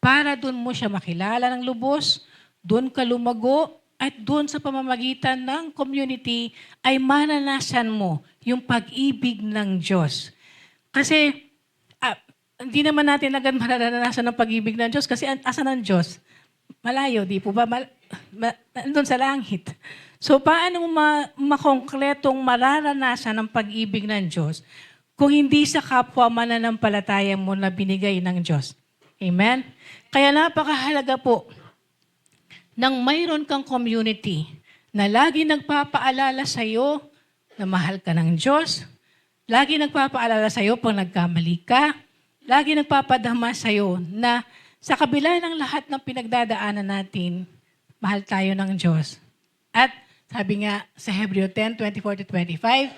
Para doon mo siya makilala ng lubos, doon ka lumago, at doon sa pamamagitan ng community ay mananasan mo yung pag-ibig ng Diyos. Kasi hindi naman natin agad mararanasan ng pag-ibig ng Diyos kasi asan ang Diyos? Malayo, di po ba? Nandun sa langit. So paano mo makongkretong mararanasan ng pag-ibig ng Diyos kung hindi sa kapwa mananampalataya mo na binigay ng Diyos? Amen? Kaya napakahalaga po nang mayroon kang community na lagi nagpapaalala sa iyo na mahal ka ng Diyos, lagi nagpapaalala sa iyo pag nagkamali ka, lagi nagpapadama sa iyo na sa kabila ng lahat ng pinagdadaanan natin, mahal tayo ng Diyos. At sabi nga sa Hebreo 10:24-25,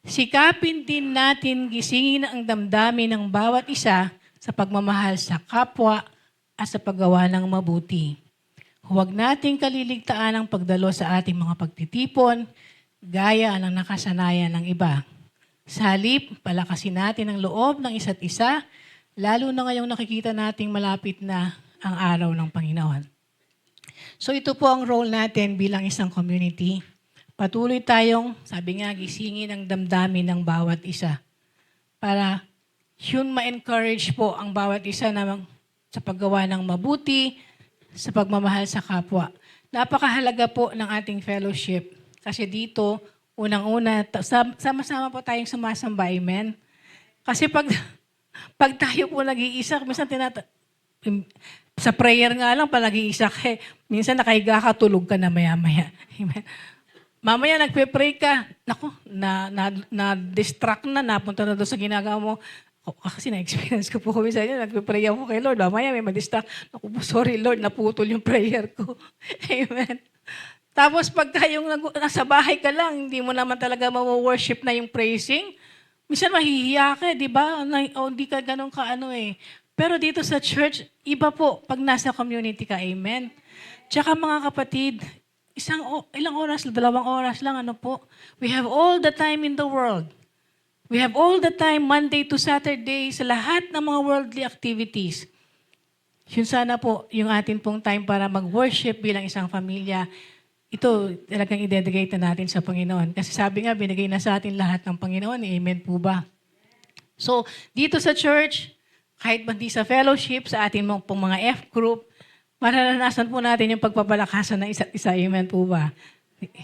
sikapin din natin gisingin ang damdamin ng bawat isa sa pagmamahal sa kapwa at sa paggawa ng mabuti. Huwag nating kaliligtaan ang pagdalo sa ating mga pagtitipon, gaya ng nakasanayan ng iba. Sa halip, palakasin natin ang loob ng isa't isa, lalo na ngayong nakikita nating malapit na ang araw ng Panginoon. So ito po ang role natin bilang isang community. Patuloy tayong, sabi nga, gisingin ang damdamin ng bawat isa. Para yun ma-encourage po ang bawat isa na sa paggawa ng mabuti, sa pagmamahal sa kapwa. Napakahalaga po ng ating fellowship. Kasi dito, unang-una, sama-sama po tayong sumasamba. Amen? Kasi pag tayo po nag-iisa, minsan sa prayer nga lang, pag nag-iisa ka, minsan nakahiga ka, tulog ka na maya-maya. Amen? Mamaya nagpe-pray ka, naku, na-distract na, napunta na doon sa ginagawa mo. Kasi na-experience ko po kami sa inyo, nagpe-pray ako kay Lord. Mamaya may madistract. Naku po, sorry Lord, naputol yung prayer ko. Amen. Tapos pagka yung nasa bahay ka lang, hindi mo naman talaga ma-worship na yung praising, minsan mahihiya ka, di ba? O hindi ka ganun ka Pero dito sa church, iba po pag nasa community ka, amen? Tsaka mga kapatid, ilang oras, 2 oras lang, ano po? We have all the time in the world. We have all the time, Monday to Saturday, sa lahat ng mga worldly activities. Yun sana po, yung atin pong time para mag-worship bilang isang pamilya. Ito, talagang i-dedicate na natin sa Panginoon. Kasi sabi nga, binigay na sa atin lahat ng Panginoon. Amen po ba? So, dito sa church, kahit ba di sa fellowship, sa atin pong mga F-group, mararanasan po natin yung pagpapalakasan ng isa't isa. Amen po ba?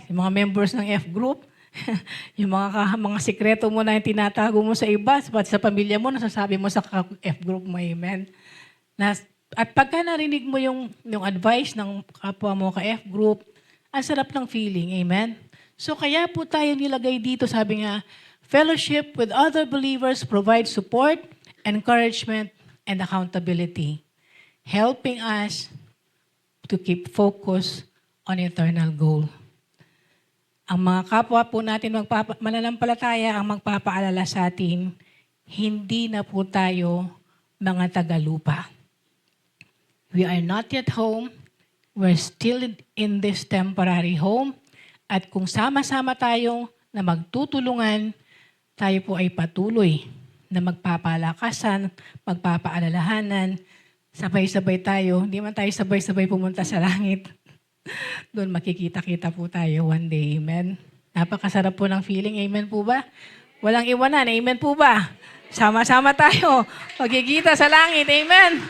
Yung mga members ng F-group, yung mga sikreto mo na yung tinatago mo sa iba, pati sa pamilya mo, nasasabi mo sa F-group mo. Amen? At pagka narinig mo yung advice ng kapwa mo ka F-group, ang sarap ng feeling. Amen? So kaya po tayo nilagay dito, sabi nga, fellowship with other believers provides support, encouragement, and accountability, helping us to keep focus on eternal goal. Ang mga kapwa po natin mananampalataya ang magpapaalala sa atin, hindi na po tayo mga tagalupa. We are not yet home. We're still in this temporary home. At kung sama-sama tayo na magtutulungan, tayo po ay patuloy na magpapalakasan, magpapaalalahanan, sabay-sabay tayo. Hindi man tayo sabay-sabay pumunta sa langit. Doon makikita-kita po tayo one day. Amen? Napakasarap po ng feeling. Amen po ba? Walang iwanan. Amen po ba? Sama-sama tayo. Magkikita sa langit. Amen?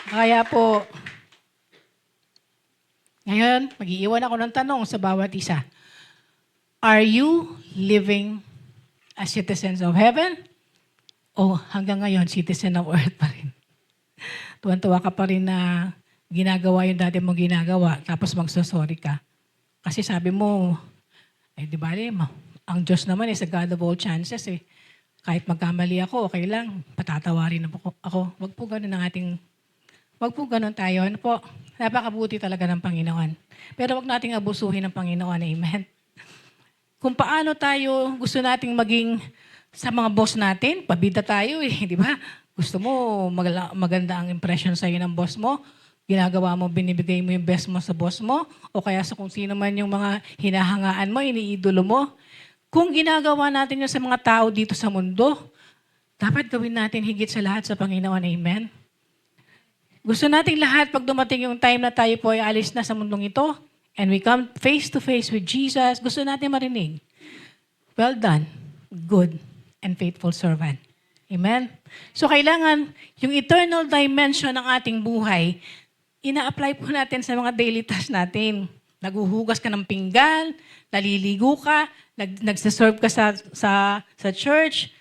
Kaya po, ngayon, mag-iiwan ako ng tanong sa bawat isa. Are you living as citizens of heaven? O hanggang ngayon, citizen of earth pa rin? Tuwan-tuwa ka pa rin na ginagawa yung dati mong ginagawa, tapos magsasorry ka. Kasi sabi mo, di ba, ang Diyos naman is a God of all chances eh. Kahit magkamali ako, okay lang, patatawarin na ako. Wag po ganun tayo. Ano po? Napakabuti talaga ng Panginoon. Pero wag nating abusuhin ng Panginoon. Amen. Kung paano tayo gusto nating maging sa mga boss natin, pabida tayo eh, di ba? Gusto mo maganda ang impression sa'yo ng boss mo, ginagawa mo, binibigay mo yung best mo sa boss mo, o kaya sa kung sino man yung mga hinahangaan mo, iniidolo mo. Kung ginagawa natin yun sa mga tao dito sa mundo, dapat gawin natin higit sa lahat sa Panginoon. Amen? Gusto nating lahat, pag dumating yung time na tayo po ay alis na sa mundong ito, and we come face to face with Jesus, gusto natin marinig, well done, good and faithful servant. Amen? So kailangan, yung eternal dimension ng ating buhay, ina-apply po natin sa mga daily tasks natin. Naguhugas ka ng pinggan, naliligo ka, nagsaserve ka sa church,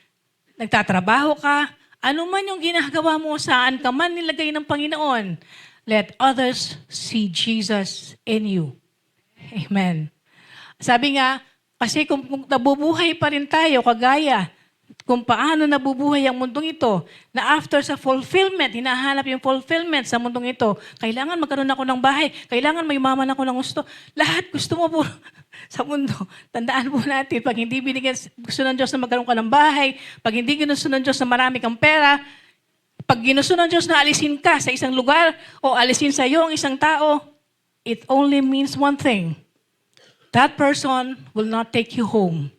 nagtatrabaho ka, ano man yung ginagawa mo, saan ka man nilagay ng Panginoon, let others see Jesus in you. Amen. Sabi nga, kasi kung nabubuhay pa rin tayo, kagaya, kung paano nabubuhay ang mundong ito, na after sa fulfillment, hinahanap yung fulfillment sa mundong ito, kailangan magkaroon ako ng bahay, kailangan may maman ako ng gusto. Lahat gusto mo po sa mundo. Tandaan po natin, pag hindi gusto ng Diyos na magkaroon ka ng bahay, pag hindi gusto ng Diyos na marami kang pera, pag ginusto ng Diyos na alisin ka sa isang lugar o alisin sa iyo ang isang tao, it only means one thing. That person will not take you home.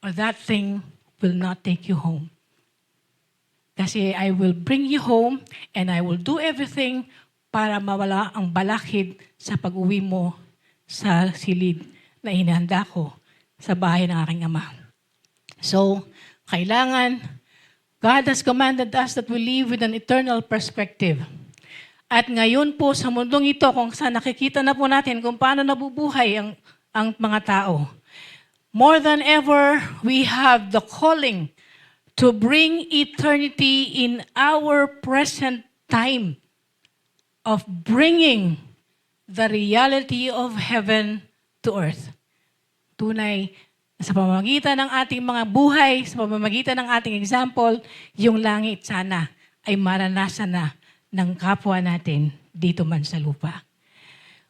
Or that thing will not take you home. Kasi I will bring you home and I will do everything para mawala ang balakid sa pag-uwi mo sa silid na inihanda ko sa bahay ng aking ama. So, kailangan, God has commanded us that we live with an eternal perspective. At ngayon po sa mundong ito, kung saan nakikita na po natin kung paano nabubuhay ang mga tao, more than ever, we have the calling to bring eternity in our present time of bringing the reality of heaven to earth. Tunay, sa pamamagitan ng ating mga buhay, sa pamamagitan ng ating example, yung langit sana ay maranasan na ng kapwa natin dito man sa lupa.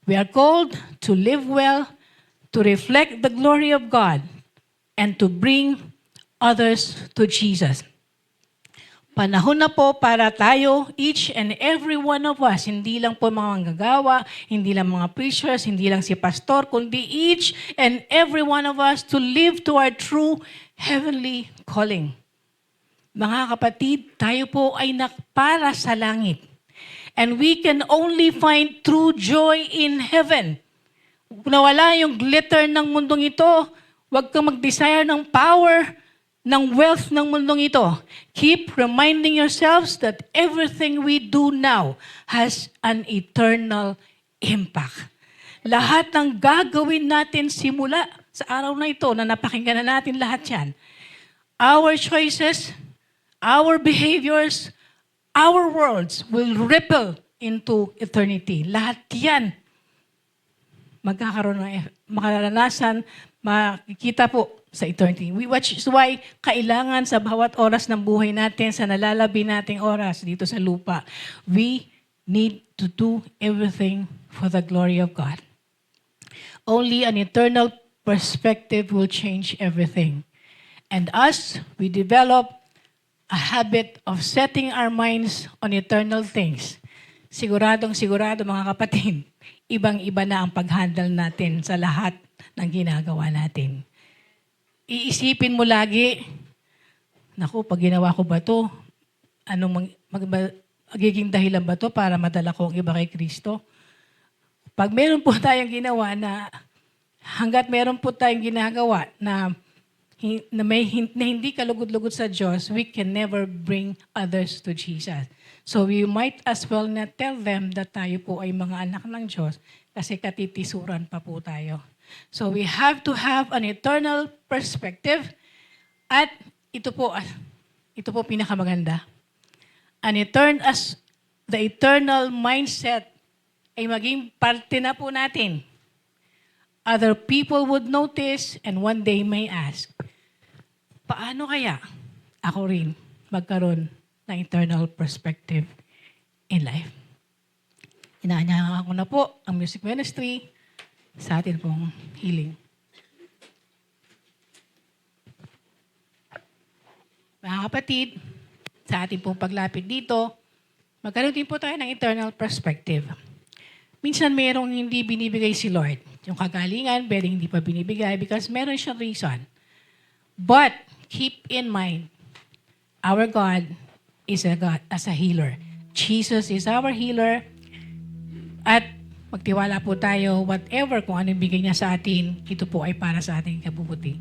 We are called to live well, to reflect the glory of God, and to bring others to Jesus. Panahon na po para tayo, each and every one of us, hindi lang po mga manggagawa, hindi lang mga preachers, hindi lang si pastor, kundi each and every one of us to live to our true heavenly calling. Mga kapatid, tayo po ay nakpara sa langit. And we can only find true joy in heaven. Kung nawala yung glitter ng mundong ito, huwag kang mag-desire ng power, ng wealth ng mundong ito. Keep reminding yourselves that everything we do now has an eternal impact. Lahat ng gagawin natin simula sa araw na ito, na napakinggan na natin lahat yan, our choices, our behaviors, our words will ripple into eternity. Lahat yan magkakaroon ng makaranasan, makikita po sa eternity. Which is why kailangan sa bawat oras ng buhay natin, sa nalalabi nating oras dito sa lupa, we need to do everything for the glory of God. Only an eternal perspective will change everything. And as we develop a habit of setting our minds on eternal things, siguradong sigurado mga kapatid, ibang-iba na ang pag-handle natin sa lahat ng ginagawa natin. Iisipin mo lagi, naku, pag ginawa ko ba ito, magiging dahilan ba ito para madala ko ang iba kay Kristo? Pag meron po tayong ginawa na, hanggat meron po tayong ginagawa na hindi kalugod-lugod sa Diyos, we can never bring others to Jesus. So we might as well not tell them that tayo po ay mga anak ng Diyos kasi katitisuran pa po tayo. So we have to have an eternal perspective at ito po pinakamaganda. As the eternal mindset ay maging parte na po natin. Other people would notice and one day may ask, paano kaya ako rin magkaroon ng eternal perspective in life? Inaanyahan ko na po ang music ministry sa atin pong healing. Mga kapatid, sa ating pong paglapit dito, magkaroon din po tayo ng eternal perspective. Minsan mayroong hindi binibigay si Lord. Yung kagalingan, pwedeng hindi pa binibigay because meron siyang reason. But keep in mind, our God is a God as a healer. Jesus is our healer. At magtiwala po tayo, whatever kung anong bigay niya sa atin, ito po ay para sa ating kabubuti.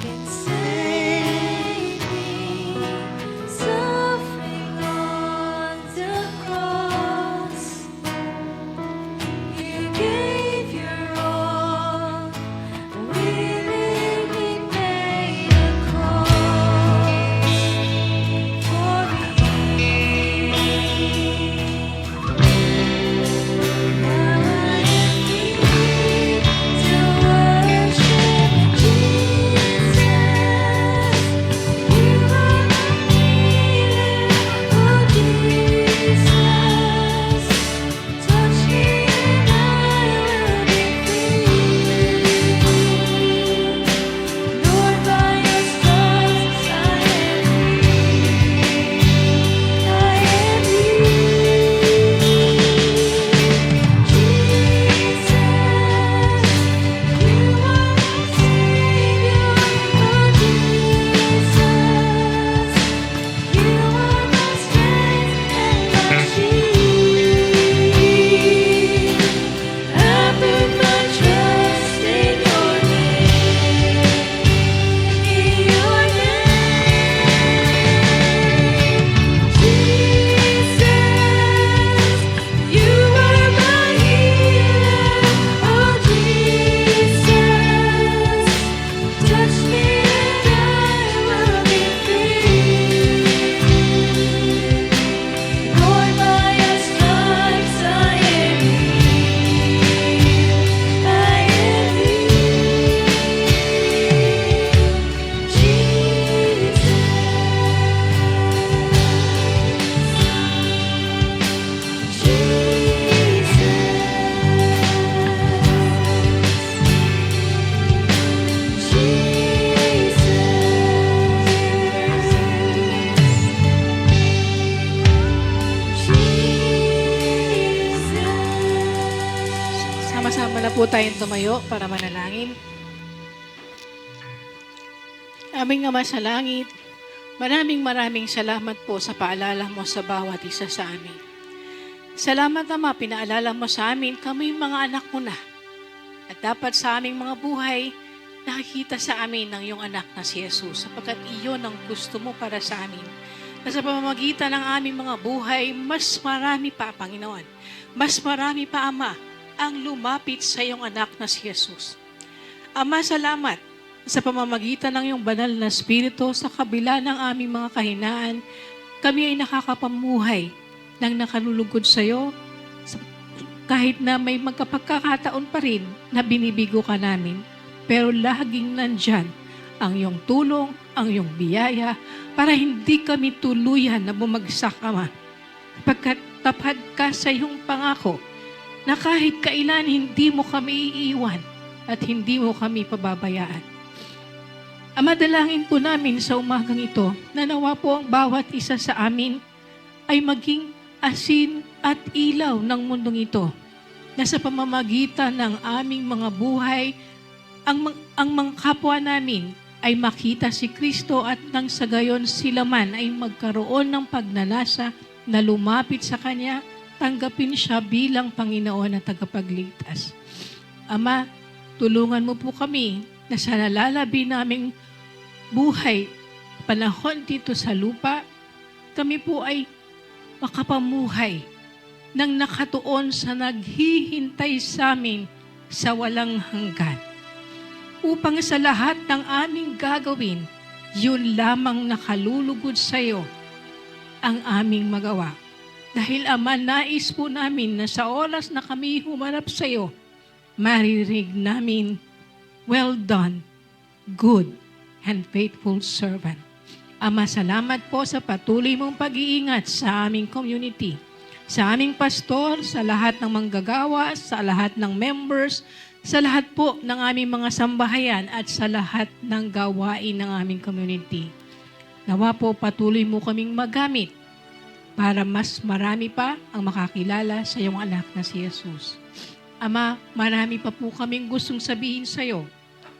Can save me. So tayong tumayo para manalangin. Aming Ama sa langit, maraming salamat po sa paalala mo sa bawat isa sa amin. Salamat Ama, pinaalala mo sa amin, kami mga anak mo na. At dapat sa aming mga buhay, nakikita sa amin ng iyong anak na si Jesus, sapagkat iyon ang gusto mo para sa amin. Na sa pamamagitan ng aming mga buhay, mas marami pa, Panginoon, mas marami pa, Ama, ang lumapit sa iyong anak na si Jesus. Ama, salamat sa pamamagitan ng iyong banal na Espiritu, sa kabila ng aming mga kahinaan, kami ay nakakapamuhay ng nakalulugod sa iyo, kahit na may magkapagkakataon pa rin na binibigo ka namin. Pero laging nandyan ang iyong tulong, ang iyong biyaya, para hindi kami tuluyan na bumagsak, Ama. Pagkat tapat ka sa iyong pangako, na kahit kailan hindi mo kami iiwan at hindi mo kami pababayaan. Ama, dalangin po namin sa umagang ito na nawa po ang bawat isa sa amin ay maging asin at ilaw ng mundong ito, na sa pamamagitan ng aming mga buhay, ang mga kapwa namin ay makita si Kristo at nang sa gayon sila man ay magkaroon ng pagnanasa na lumapit sa Kanya, tanggapin siya bilang Panginoon at tagapagligtas. Ama, tulungan mo po kami na sa nalalabi naming buhay, panahon dito sa lupa, kami po ay makapamuhay ng nakatuon sa naghihintay sa amin sa walang hanggan. Upang sa lahat ng aming gagawin, yun lamang nakalulugod sa iyo ang aming magawa. Dahil Ama, nais po namin na sa oras na kami humarap sa iyo, maririnig namin, "Well done, good and faithful servant." Ama, salamat po sa patuloy mong pag-iingat sa aming community, sa aming pastor, sa lahat ng manggagawa, sa lahat ng members, sa lahat po ng aming mga sambahayan at sa lahat ng gawain ng aming community. Nawa po patuloy mo kaming magamit para mas marami pa ang makakilala sa iyong anak na si Jesus. Ama, marami pa po kaming gustong sabihin sa iyo,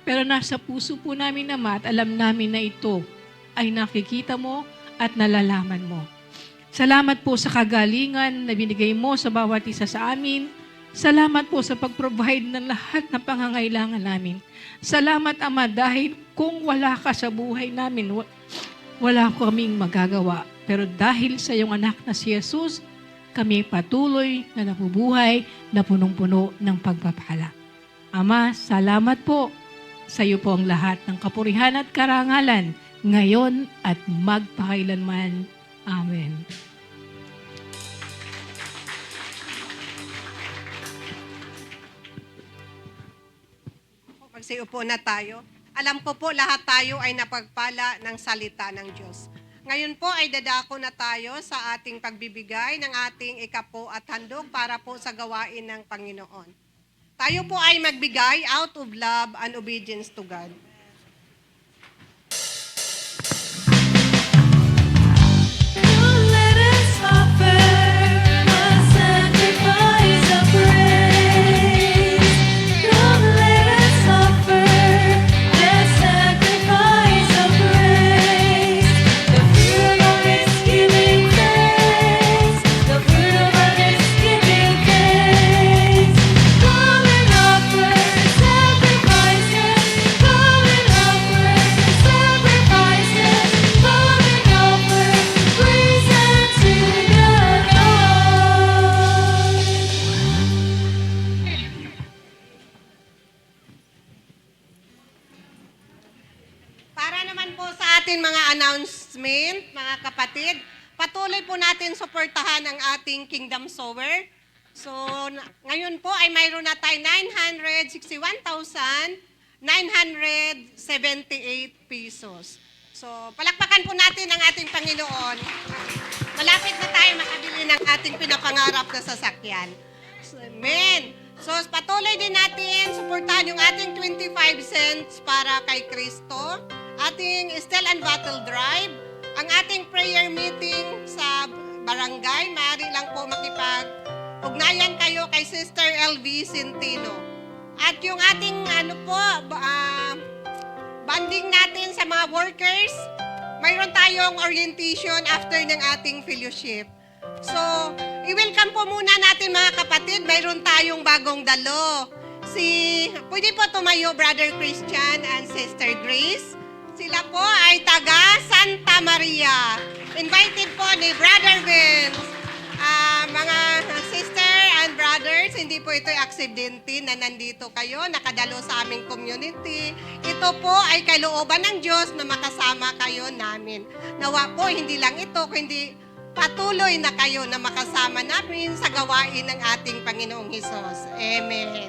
pero nasa puso po namin, Ama, at alam namin na ito ay nakikita mo at nalalaman mo. Salamat po sa kagalingan na binigay mo sa bawat isa sa amin. Salamat po sa pag-provide ng lahat ng pangangailangan namin. Salamat, Ama, dahil kung wala ka sa buhay namin, wala kaming magagawa. Pero dahil sa iyong anak na si Jesus, kami patuloy na nabubuhay na punong-puno ng pagpapala. Ama, salamat po. Sa iyo po ang lahat ng kapurihan at karangalan, ngayon at magpakailanman. Amen. Magsiupo na tayo. Alam ko po lahat tayo ay napagpala ng salita ng Diyos. Ngayon po ay dadako na tayo sa ating pagbibigay ng ating ikapo at handog para po sa gawain ng Panginoon. Tayo po ay magbigay out of love and obedience to God. Let us offer a sacrifice of praise. Come, let us offer a sacrifice of praise. The fruit of our lips giving thanks. The fruit of our lips giving thanks. Come and offer sacrifices. Come and offer sacrifices. Come and offer praise unto the Lord. Para naman po sa ating mga announcement, mga kapatid, patuloy po natin suportahan ang ating Kingdom Sower. So, ngayon po ay mayroon na tayo 961,978 pesos. So, palakpakan po natin ang ating Panginoon. Malapit na tayo makabili ng ating pinapangarap na sasakyan. So, amen. So, patuloy din natin suportahan yung ating 25 cents para kay Kristo, ating Stell and Battle Drive, ang ating prayer meeting sa barangay. Maaari lang po makipag-ugnayan kayo kay Sister LV Centino. At yung ating banding natin sa mga workers, mayroon tayong orientation after ng ating fellowship. So, i-welcome po muna natin mga kapatid, mayroon tayong bagong dalo. Pwede po tumayo, Brother Christian and Sister Grace. Sila po ay taga Santa Maria. Invited po ni Brother Vince. Mga sister and brothers, hindi po ito aksidente na nandito kayo, nakadalo sa aming community. Ito po ay kalooban ng Diyos na makasama kayo namin. Nawa po, hindi lang ito, kundi patuloy na kayo na makasama namin sa gawain ng ating Panginoong Hesus. Amen.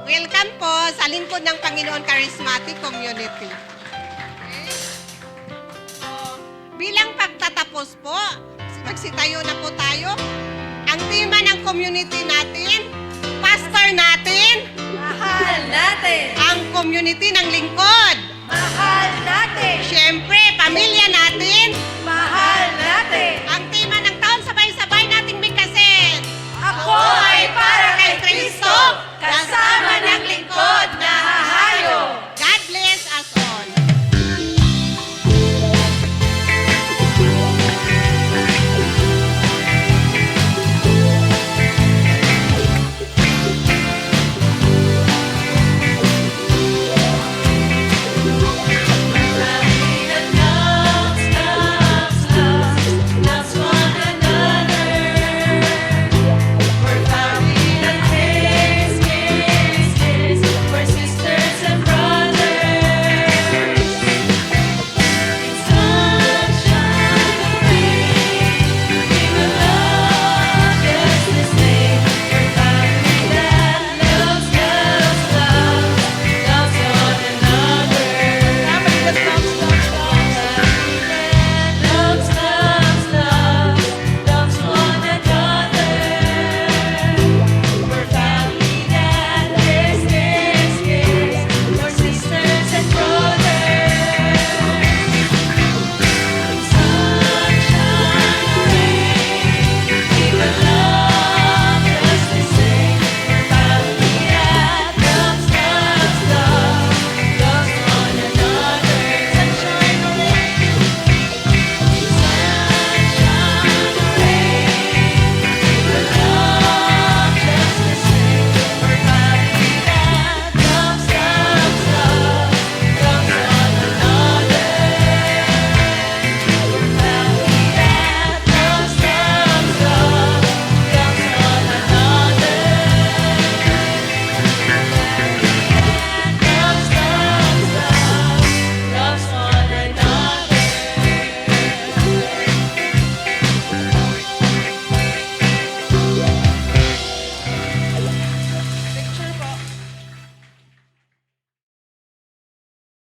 Welcome po sa lingkod ng Panginoon Charismatic Community. Okay. So, bilang pagtatapos po, magsitayo na po tayo. Ang tema ng community natin, pastor natin, Mahal natin! ang community ng lingkod. Mahal natin! Siyempre, pamilya natin,